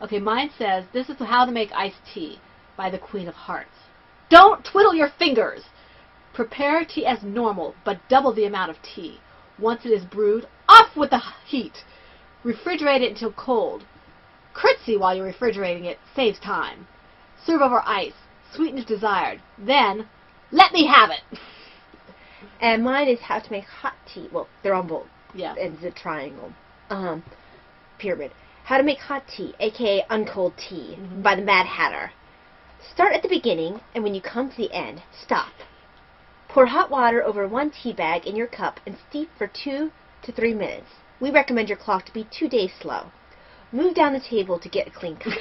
Okay, mine says, this is how to make iced tea by the Queen of Hearts. Don't twiddle your fingers. Prepare tea as normal, but double the amount of tea. Once it is brewed, off with the heat. Refrigerate it until cold. Curtsy while you're refrigerating it. Saves time. Serve over ice. Sweeten if desired. Then, let me have it. And mine is how to make hot tea. Well, they're on both. Yeah. And it's a triangle. pyramid. How to make hot tea, aka uncold tea, by the Mad Hatter. Start at the beginning, and when you come to the end, stop. Pour hot water over 1 tea bag in your cup and steep for 2 to 3 minutes. We recommend your clock to be 2 days slow. Move down the table to get a clean cup.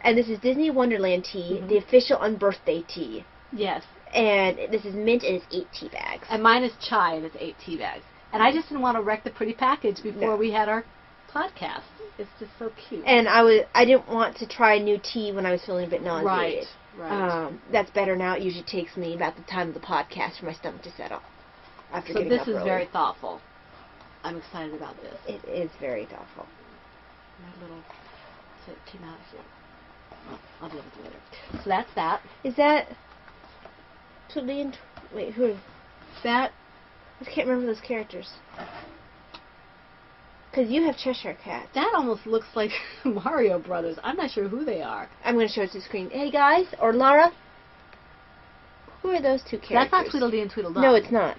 And this is Disney Wonderland tea, the official unbirthday tea. Yes. And this is mint, and it's 8 tea bags. And mine is chai, and it's 8 tea bags. And I just didn't want to wreck the pretty package before we had our podcast. It's just so cute. And I didn't want to try new tea when I was feeling a bit nauseated. Right. That's better now. It usually takes me about the time of the podcast for my stomach to settle. After So getting this up is early. very thoughtful. I'm excited about this. It is very thoughtful. My little... So it came out here. Well, I'll deal with it later. So that's that. Is that... Wait, who? That... I can't remember those characters. Because you have Cheshire Cat. That almost looks like Mario Brothers. I'm not sure who they are. I'm going to show it to the screen. Hey, guys, or Laura, who are those 2 characters? That's not Tweedledee and Tweedledum. No, it's not.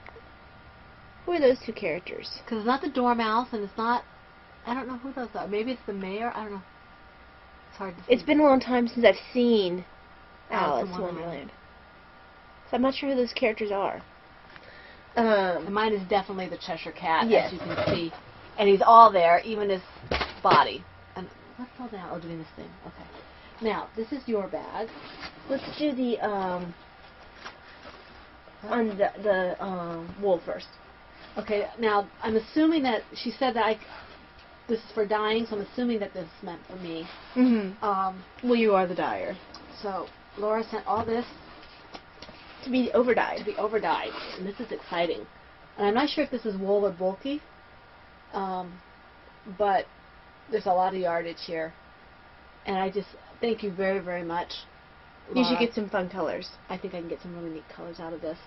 Who are those 2 characters? Because it's not the Dormouse, and it's not... I don't know who those are. Maybe it's the mayor? I don't know. It's hard to see. It's been a long time since I've seen Alice Alice in Wonderland. Wonderland. So I'm not sure who those characters are. And mine is definitely the Cheshire Cat, Yes. as you can see. And he's all there, even his body. And what's all down? Oh, doing this thing. Okay. Now, this is your bag. Let's do the on the wool first. Okay, now, I'm assuming that she said that this is for dyeing, so I'm assuming that this is meant for me. Mm-hmm. Well, you are the dyer. So, Laura sent all this To be overdyed. to be overdyed, and this is exciting. And I'm not sure if this is wool or bulky, but there's a lot of yardage here. And I just thank you very, very much, Laura. You should get some fun colors. I think I can get some really neat colors out of this.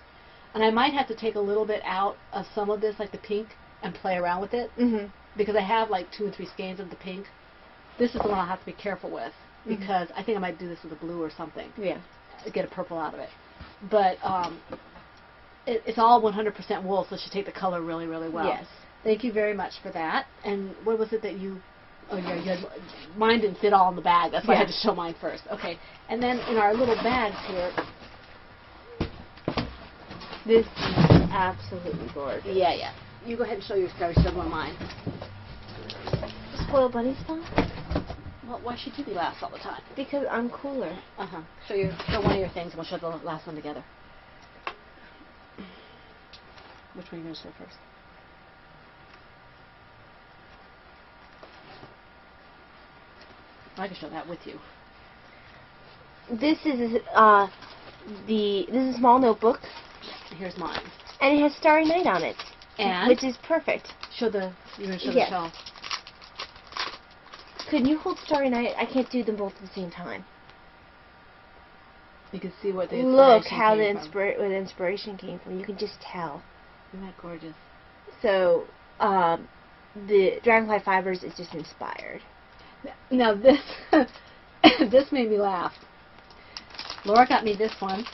And I might have to take a little bit out of some of this, like the pink, and play around with it, Mm-hmm. because I have like 2 or 3 skeins of the pink. This is the one I'll have to be careful with, because I think I might do this with a blue or something. Yeah. Get a purple out of it. But it's all 100% wool, so it should take the color really, really well. Yes. Thank you very much for that. And what was it that you... Oh, yeah, you had, mine didn't fit all in the bag. That's why I had to show mine first. Okay. And then in our little bags here... This is absolutely gorgeous. Yeah, yeah. You go ahead and show your story. Show one of mine. Spoiled bunny stuff? Well, why should you be last all the time? Because I'm cooler. Uh-huh. Show one of your things, and we'll show the last one together. Which one are you going to show first? I can show that with you. This is this is a small notebook, Here's mine. and it has Starry Night on it, And which is perfect. you're going to show Yes. the shawl. Could you hold Starry Night? I can't do them both at the same time. You can see what the Look inspiration how came from. where the inspiration came from. You can just tell. Isn't that gorgeous? So, the Dragonfly Fibers is just inspired. Now this this made me laugh. Laura got me this one.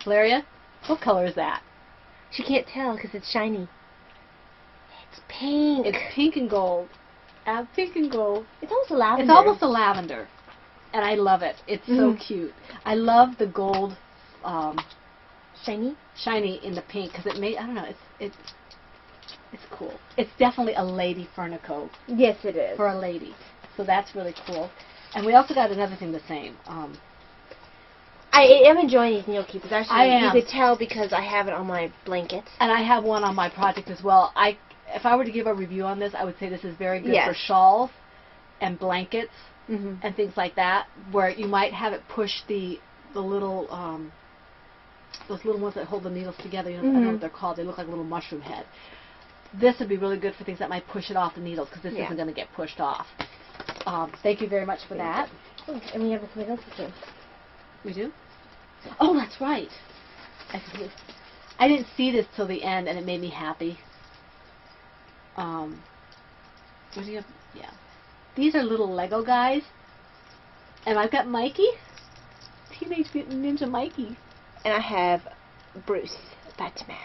Valeria, what color is that? She can't tell because it's shiny. It's pink. It's pink and gold. Pink and gold. It's almost a lavender. It's almost a lavender, and I love it. It's so cute. I love the gold, shiny. shiny in the pink because it made. I don't know. It's cool. It's definitely a lady Furnico Yes, it is. for a lady. So that's really cool. And we also got another thing the same. I am enjoying these needle keepers. Actually, I am. You could tell because I have it on my blankets. And I have one on my project as well. If I were to give a review on this, I would say this is very good Yes. for shawls and blankets Mm-hmm. and things like that, where you might have it push the little those little ones that hold the needles together. You know, I don't know what they're called. They look like a little mushroom head. This would be really good for things that might push it off the needles because this isn't going to get pushed off. Thank you very much for that. Oh, and we have something else to do. We do? Oh, that's right. I didn't see this till the end, and it made me happy. What do you have? Yeah. These are little Lego guys. And I've got Mikey. Teenage Mutant Ninja Mikey. And I have Bruce, Batman.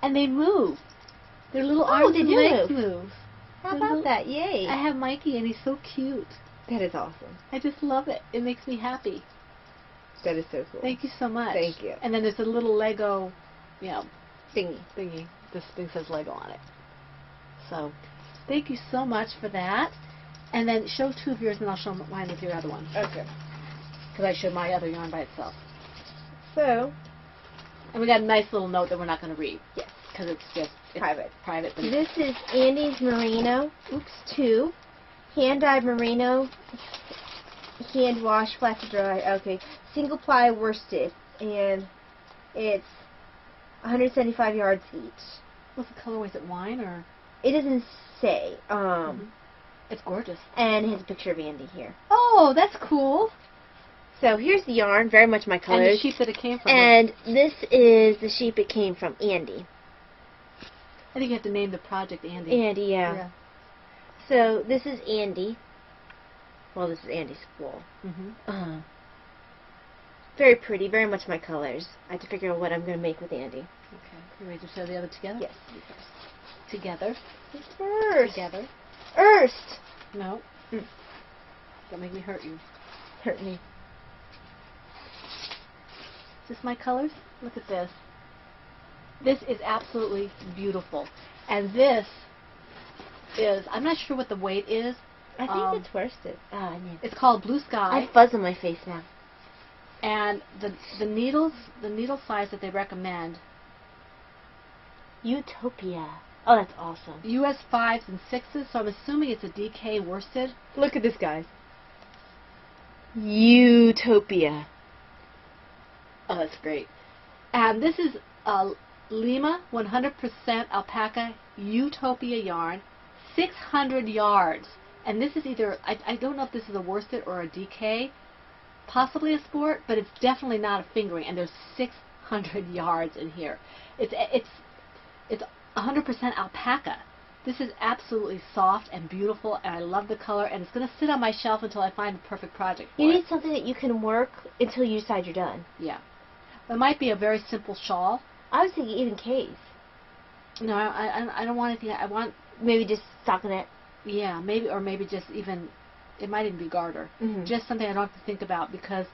And they move. Their little Oh, arms they and do legs move. move. How about that? Yay. I have Mikey, and he's so cute. That is awesome. I just love it. It makes me happy. That is so cool. Thank you so much. Thank you. And then there's a little Lego, Thingy. This thing says Lego on it. So, thank you so much for that. And then show two of yours, and I'll show mine with your other one. Okay. Because I showed my other yarn by itself. So. And we got a nice little note that we're not going to read. Yes. Because it's private. Private. But This is Andy's Merino. 2. Hand-dyed Merino. Hand wash, flat to dry. Okay. Single ply worsted. And it's 175 yards each. What's the colorway? Is it wine or? It doesn't say. It's gorgeous. And it has a picture of Andy here. Oh, that's cool. So here's the yarn, very much my colors. And the sheep that it came from. And this is the sheep it came from, Andy. I think you have to name the project Andy. Andy, yeah. So this is Andy. Well, this is Andy's wool. Very pretty, very much my colors. I have to figure out what I'm going to make with Andy. Okay. You ready to show the other together? Yes. Together. First. Together. First. No. Don't make me hurt you. Hurt me. Is this my colors? Look at this. This is absolutely beautiful. And this is, I'm not sure what the weight is. I think it's worsted. It's called Blue Sky. I have fuzz on my face now. And the needle size that they recommend, Utopia. Oh, that's awesome. US 5s and 6s, so I'm assuming it's a DK worsted. Look at this, guys. Utopia. Oh, that's great. And this is Lima 100% alpaca Utopia yarn, 600 yards. And this is either, I don't know if this is a worsted or a DK, possibly a sport, but it's definitely not a fingering. And there's 600 yards in here. It's 100% alpaca. This is absolutely soft and beautiful, and I love the color, and it's going to sit on my shelf until I find a perfect project for You it. need something that you can work until you decide you're done. Yeah. It might be a very simple shawl. I was thinking even case. No, I don't want anything. I want, Maybe just stockinette. yeah, maybe just even, it might even be garter. Just something I don't have to think about, because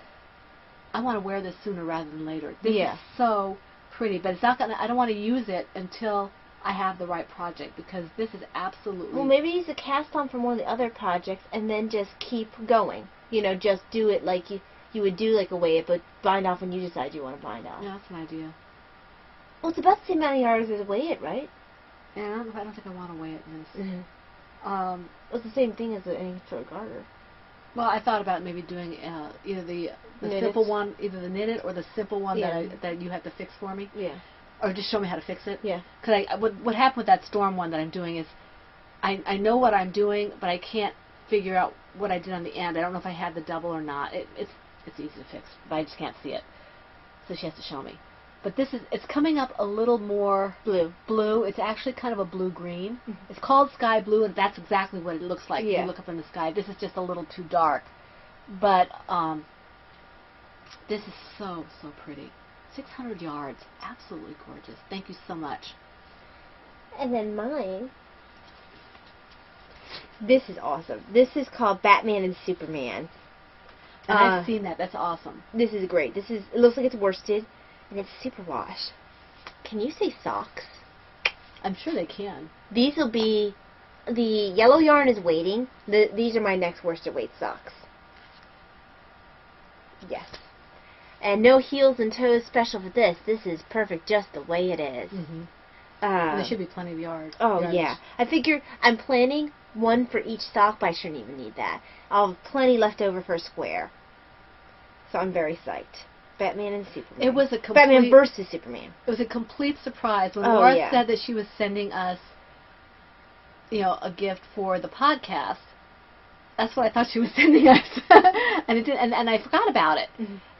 I want to wear this sooner rather than later. This is so pretty, but it's not gonna, I don't want to use it until I have the right project, because this is absolutely... Well, maybe use a cast on from one of the other projects and then just keep going. You know, just do it like you would do like a weigh it, but bind off when you decide you want to bind off. Yeah, that's an idea. Well, it's about the same amount of yards as a weigh it, right? Yeah, I don't think I want to weigh it in this. It's the same thing as any sort of garter. Well, I thought about maybe doing either the simple one, either the knitted or the simple one that you have to fix for me. Yeah. Or just show me how to fix it. Yeah. Because what happened with that storm one that I'm doing is, I know what I'm doing, but I can't figure out what I did on the end. I don't know if I had the double or not. It's easy to fix, but I just can't see it. So she has to show me. But it's coming up a little more blue. It's actually kind of a blue-green. It's called sky blue, and that's exactly what it looks like. If you look up in the sky. This is just a little too dark. But this is so, so pretty. 600 yards. Absolutely gorgeous. Thank you so much. And then mine, this is awesome. This is called Batman and Superman. And I've seen that. That's awesome. This is great. It looks like it's worsted, and it's superwash. Can you say socks? I'm sure they can. These will be, the yellow yarn is waiting. These are my next worsted weight socks. Yes. And no heels and toes special for this. This is perfect just the way it is. And there should be plenty of yards. Oh, yeah. I figure I'm planning one for each sock, but I shouldn't even need that. I'll have plenty left over for a square. So I'm very psyched. Batman and Superman. It was a complete... Batman versus Superman. It was a complete surprise when Laura said that she was sending us, a gift for the podcast. That's what I thought she was sending us. And it did, and I forgot about it.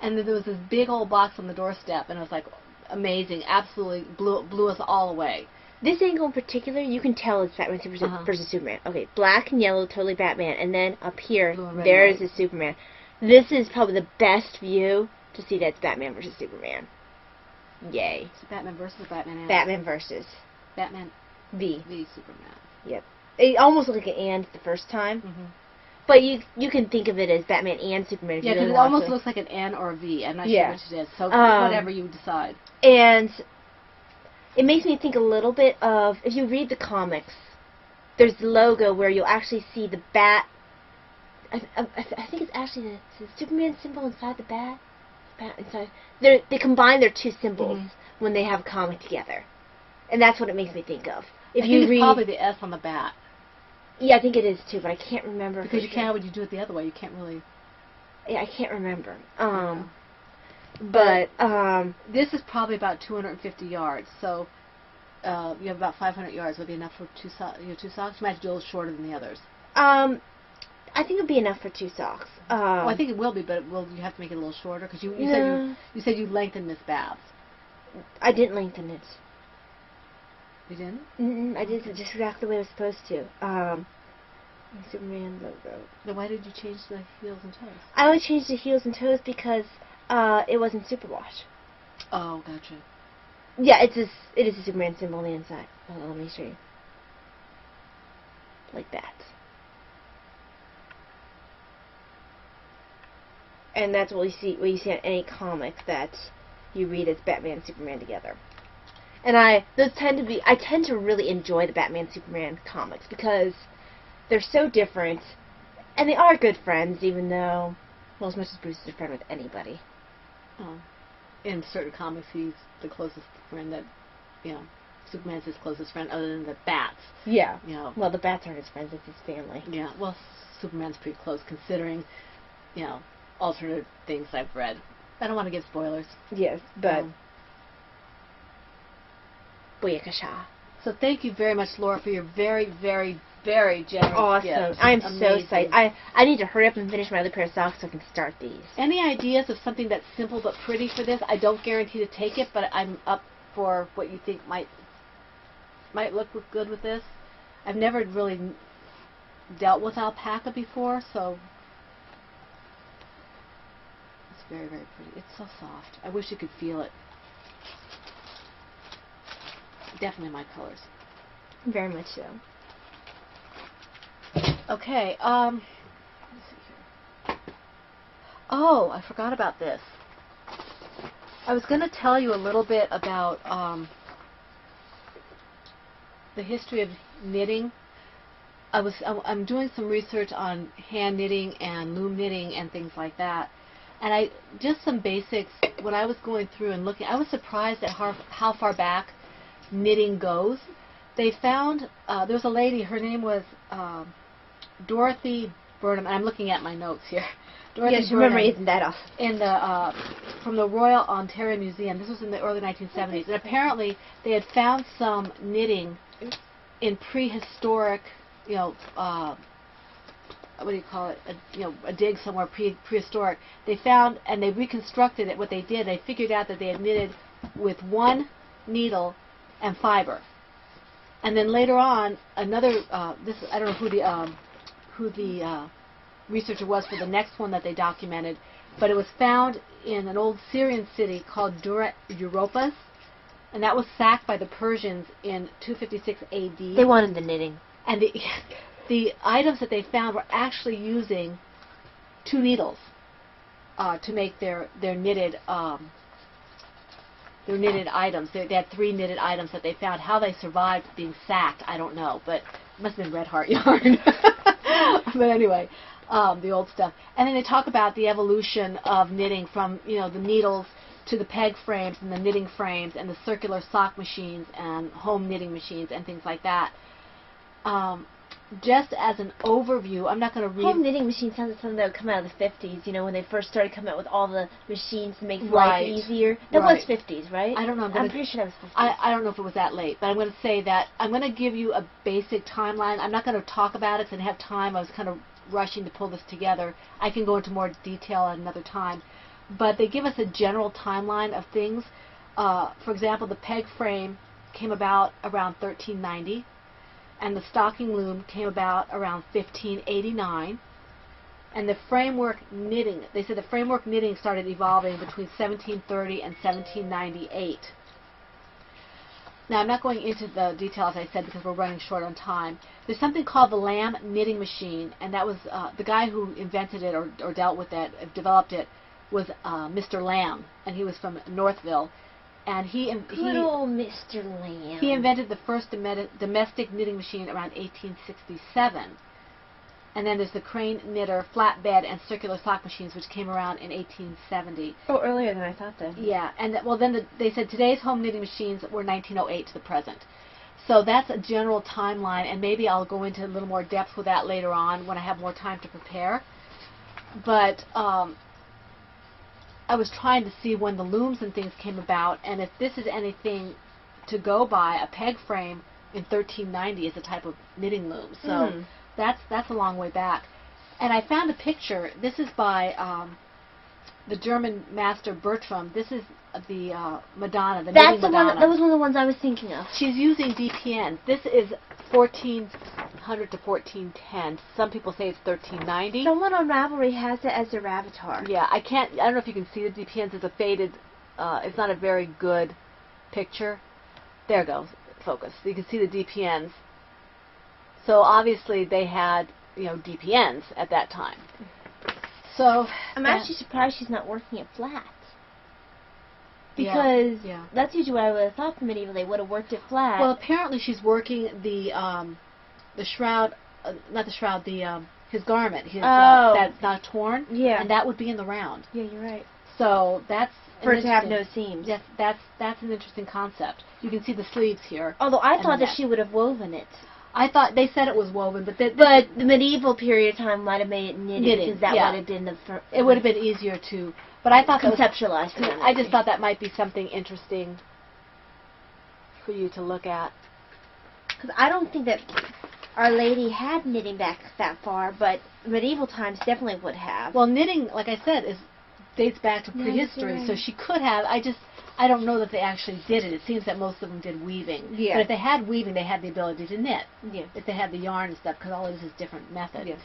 And then there was this big old box on the doorstep, and it was like amazing. Absolutely blew us all away. This angle in particular, you can tell it's Batman versus Superman. Okay, black and yellow, totally Batman. And then up here, there is a Superman. This is probably the best view to see that it's Batman versus Superman. Yay. So Batman versus Batman and... Batman versus. Batman V Superman. Yep. It almost looked like an and the first time. Mm-hmm. But you can think of it as Batman and Superman. If Yeah, you because really it want almost to. looks like an N or a V. I'm not Yeah. sure which it is. So whatever you decide. And it makes me think a little bit of, if you read the comics, there's the logo where you'll actually see the bat. I think it's actually the Superman symbol inside the bat. Bat inside. They combine their two symbols when they have a comic together, and that's what it makes me think of. If I you think read, it's probably the S on the bat. yeah, I think it is too, but I can't remember. Because you sure. can't, when you do it the other way, you can't really... Yeah, I can't remember. Yeah. But this is probably about 250 yards, so you have about 500 yards. Would be enough for two socks? You might have to do a little shorter than the others. I think it'd be enough for 2 socks. Well, I think it will be, but you have to make it a little shorter because you said you lengthened Miss Babs. I didn't lengthen it. You didn't? I did it just exactly the way I was supposed to. Superman logo. Then why did you change the heels and toes? I only changed the heels and toes because it wasn't superwash. Oh, gotcha. Yeah, it is a Superman symbol on the inside. Oh, let me show you. Like that. And that's what you see on any comic that you read as Batman and Superman together. And I tend to really enjoy the Batman Superman comics because they're so different, and they are good friends, even though, well, as much as Bruce is a friend with anybody. Oh. In certain comics, he's the closest friend that, Superman's his closest friend other than the bats. Yeah. Well, the bats aren't his friends, it's his family. Yeah, well, Superman's pretty close considering, alternate things I've read. I don't want to give spoilers. Yes, but... Booyakasha. So thank you very much, Laura, for your very, very, very generous gift. I'm Amazing. so excited. I need to hurry up and finish my other pair of socks so I can start these. Any ideas of something that's simple but pretty for this? I don't guarantee to take it, but I'm up for what you think might look good with this. I've never really dealt with alpaca before, so it's very, very pretty. It's so soft. I wish you could feel it. Definitely my colors. Very much so. Okay, let me see here. Oh, I forgot about this. I was going to tell you a little bit about the history of knitting. I'm doing some research on hand knitting and loom knitting and things like that. And just some basics, when I was going through and looking, I was surprised at how far back knitting goes. They found, there was a lady, her name was Dorothy Burnham, and I'm looking at my notes here. Dorothy yes, your memory isn't that off. From the Royal Ontario Museum. This was in the early 1970s. And apparently they had found some knitting in prehistoric, what do you call it? A dig somewhere prehistoric. They found, and they reconstructed it. What they did, they figured out that they had knitted with one needle and fiber. And then later on, another, I don't know who the researcher was for the next one that they documented, but it was found in an old Syrian city called Dura Europos, and that was sacked by the Persians in 256 AD. They wanted the knitting. And the items that they found were actually using 2 needles to make their knitted items. They had 3 knitted items that they found. How they survived being sacked, I don't know, but it must have been Red Heart yarn. But anyway, the old stuff. And then they talk about the evolution of knitting from, the needles to the peg frames and the knitting frames and the circular sock machines and home knitting machines and things like that. Just as an overview, I'm not going to read... Home knitting machine sounds like something that would come out of the 50s, when they first started coming out with all the machines to make life easier. That was 50s, right? I don't know. I'm pretty sure that was 50s. I don't know if it was that late, but I'm going to say that I'm going to give you a basic timeline. I'm not going to talk about it because I didn't have time. I was kind of rushing to pull this together. I can go into more detail at another time. But they give us a general timeline of things. For example, the peg frame came about around 1390. And the stocking loom came about around 1589. And the framework knitting, they said the framework knitting started evolving between 1730 and 1798. Now, I'm not going into the details, I said, because we're running short on time. There's something called the Lamb knitting machine, and that was the guy who invented it or dealt with it, developed it, was Mr. Lamb, and he was from Northville. And Good old Mr. Lamb. He invented the first domestic knitting machine around 1867. And then there's the Crane Knitter flatbed and circular sock machines, which came around in 1870. Oh, earlier than I thought then. Yeah, and then they said today's home knitting machines were 1908 to the present. So that's a general timeline, and maybe I'll go into a little more depth with that later on when I have more time to prepare. But I was trying to see when the looms and things came about, and if this is anything to go by, a peg frame in 1390 is a type of knitting loom. So that's a long way back. And I found a picture. This is by the German master Bertram. This is the Madonna, the knitting Madonna. That was one of the ones I was thinking of. She's using DPNs. This is 1400 to 1410. Some people say it's 1390. Someone on Ravelry has it as their avatar. Yeah, I don't know if you can see the DPNs. It's a faded, it's not a very good picture. There it goes, focus. You can see the DPNs. So obviously they had, DPNs at that time. So I'm actually surprised she's not working it flat. Because that's usually what I would have thought for medieval. They would have worked it flat. Well, apparently she's working the shroud, not the shroud, his garment, that's not torn. Yeah. And that would be in the round. Yeah, you're right. So that's for it to have no seams. Yes, that's an interesting concept. You can see the sleeves here. Although I thought that she would have woven it. I thought they said it was woven, but the medieval period of time might have made it knitting because that would have been it would have been easier to. But I thought conceptualize. I just thought that might be something interesting for you to look at. Because I don't think that Our Lady had knitting back that far, but medieval times definitely would have. Well, knitting, like I said, dates back to prehistory, right. so she could have. I don't know that they actually did it. It seems that most of them did weaving. Yeah. But if they had weaving, they had the ability to knit. Yeah. If they had the yarn and stuff, because all it is different methods. Yeah.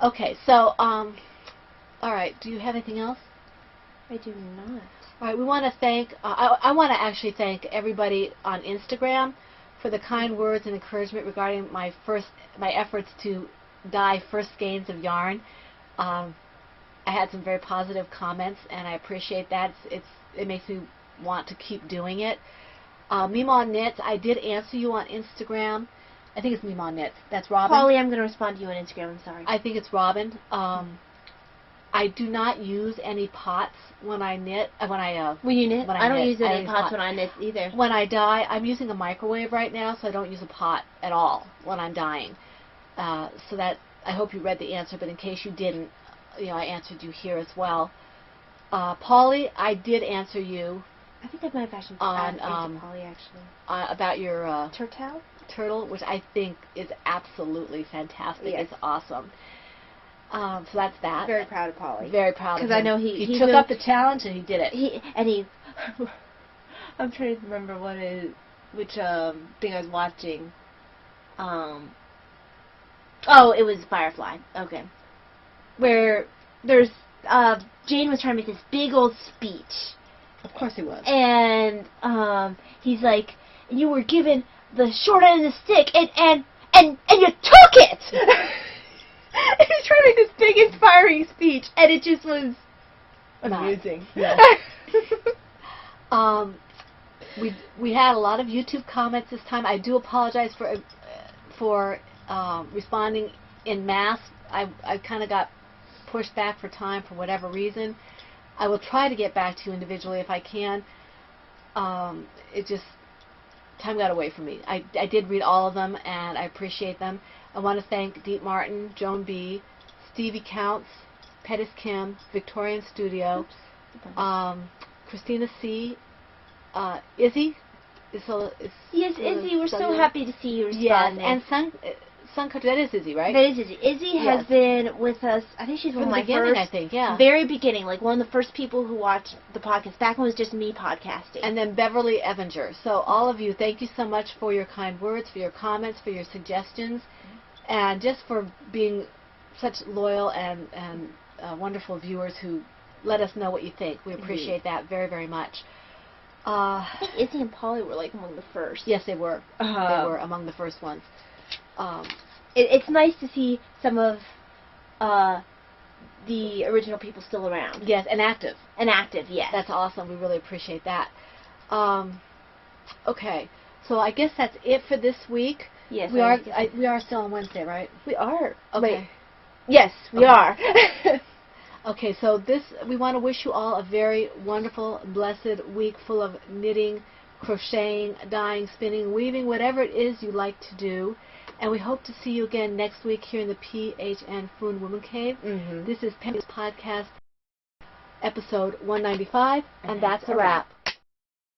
Okay, so, all right, do you have anything else? I do not. All right, we want to thank, I want to actually thank everybody on Instagram for the kind words and encouragement regarding my efforts to dye first skeins of yarn. I had some very positive comments, and I appreciate that. It makes me want to keep doing it. Mima Knits, I did answer you on Instagram. I think it's Mima Knits. That's Robin. Polly, I'm going to respond to you on Instagram. I'm sorry. I think it's Robin. I do not use any pots when I knit. When you knit? I don't use any pots when I knit either. When I dye, I'm using a microwave right now, so I don't use a pot at all when I'm dyeing. So that, I hope you read the answer, but in case you didn't, I answered you here as well. Polly, I did answer you. I think I might have actually on Polly actually about your turtle, which I think is absolutely fantastic. Yes. It's awesome. So that's that. Very proud of Polly. Very proud of him. Because I know he took up the challenge and he did it. I'm trying to remember which thing I was watching. Oh, it was Firefly. Okay. Where there's Jane was trying to make this big old speech. Of course he was. And he's like, you were given the short end of the stick, and you took it. And he's trying to make this big, inspiring speech, and it just was amusing. Yeah. We had a lot of YouTube comments this time. I do apologize for responding in mass. I kind of got pushed back for time for whatever reason. I will try to get back to you individually if I can. Time got away from me. I did read all of them, and I appreciate them. I want to thank Deep Martin, Joan B., Stevie Counts, Pettis Kim, Victorian Studio, Christina C., Izzy. Yes, Izzy, we're so happy to see you responding. Yes, and Sun Country, that is Izzy, right? That is Izzy. Izzy has been with us, I think she's one of my first, I think, yeah. Very beginning, like one of the first people who watched the podcast, back when it was just me podcasting. And then Beverly Evinger. So all of you, thank you so much for your kind words, for your comments, for your suggestions, and just for being such loyal and wonderful viewers who let us know what you think. We appreciate that very, very much. I think Izzy and Polly were like among the first. Yes, they were. They were among the first ones. It's nice to see some of the original people still around. Yes, and active. And active, yes. That's awesome. We really appreciate that. Okay, so I guess that's it for this week. Yes, we are still on Wednesday, right? We are. Okay. Wait. Yes, we are. Okay, so we want to wish you all a very wonderful, blessed week full of knitting, crocheting, dyeing, spinning, weaving, whatever it is you like to do. And we hope to see you again next week here in the PHN Foon Woman Cave. Mm-hmm. This is Penny's podcast, episode 195, and that's a wrap.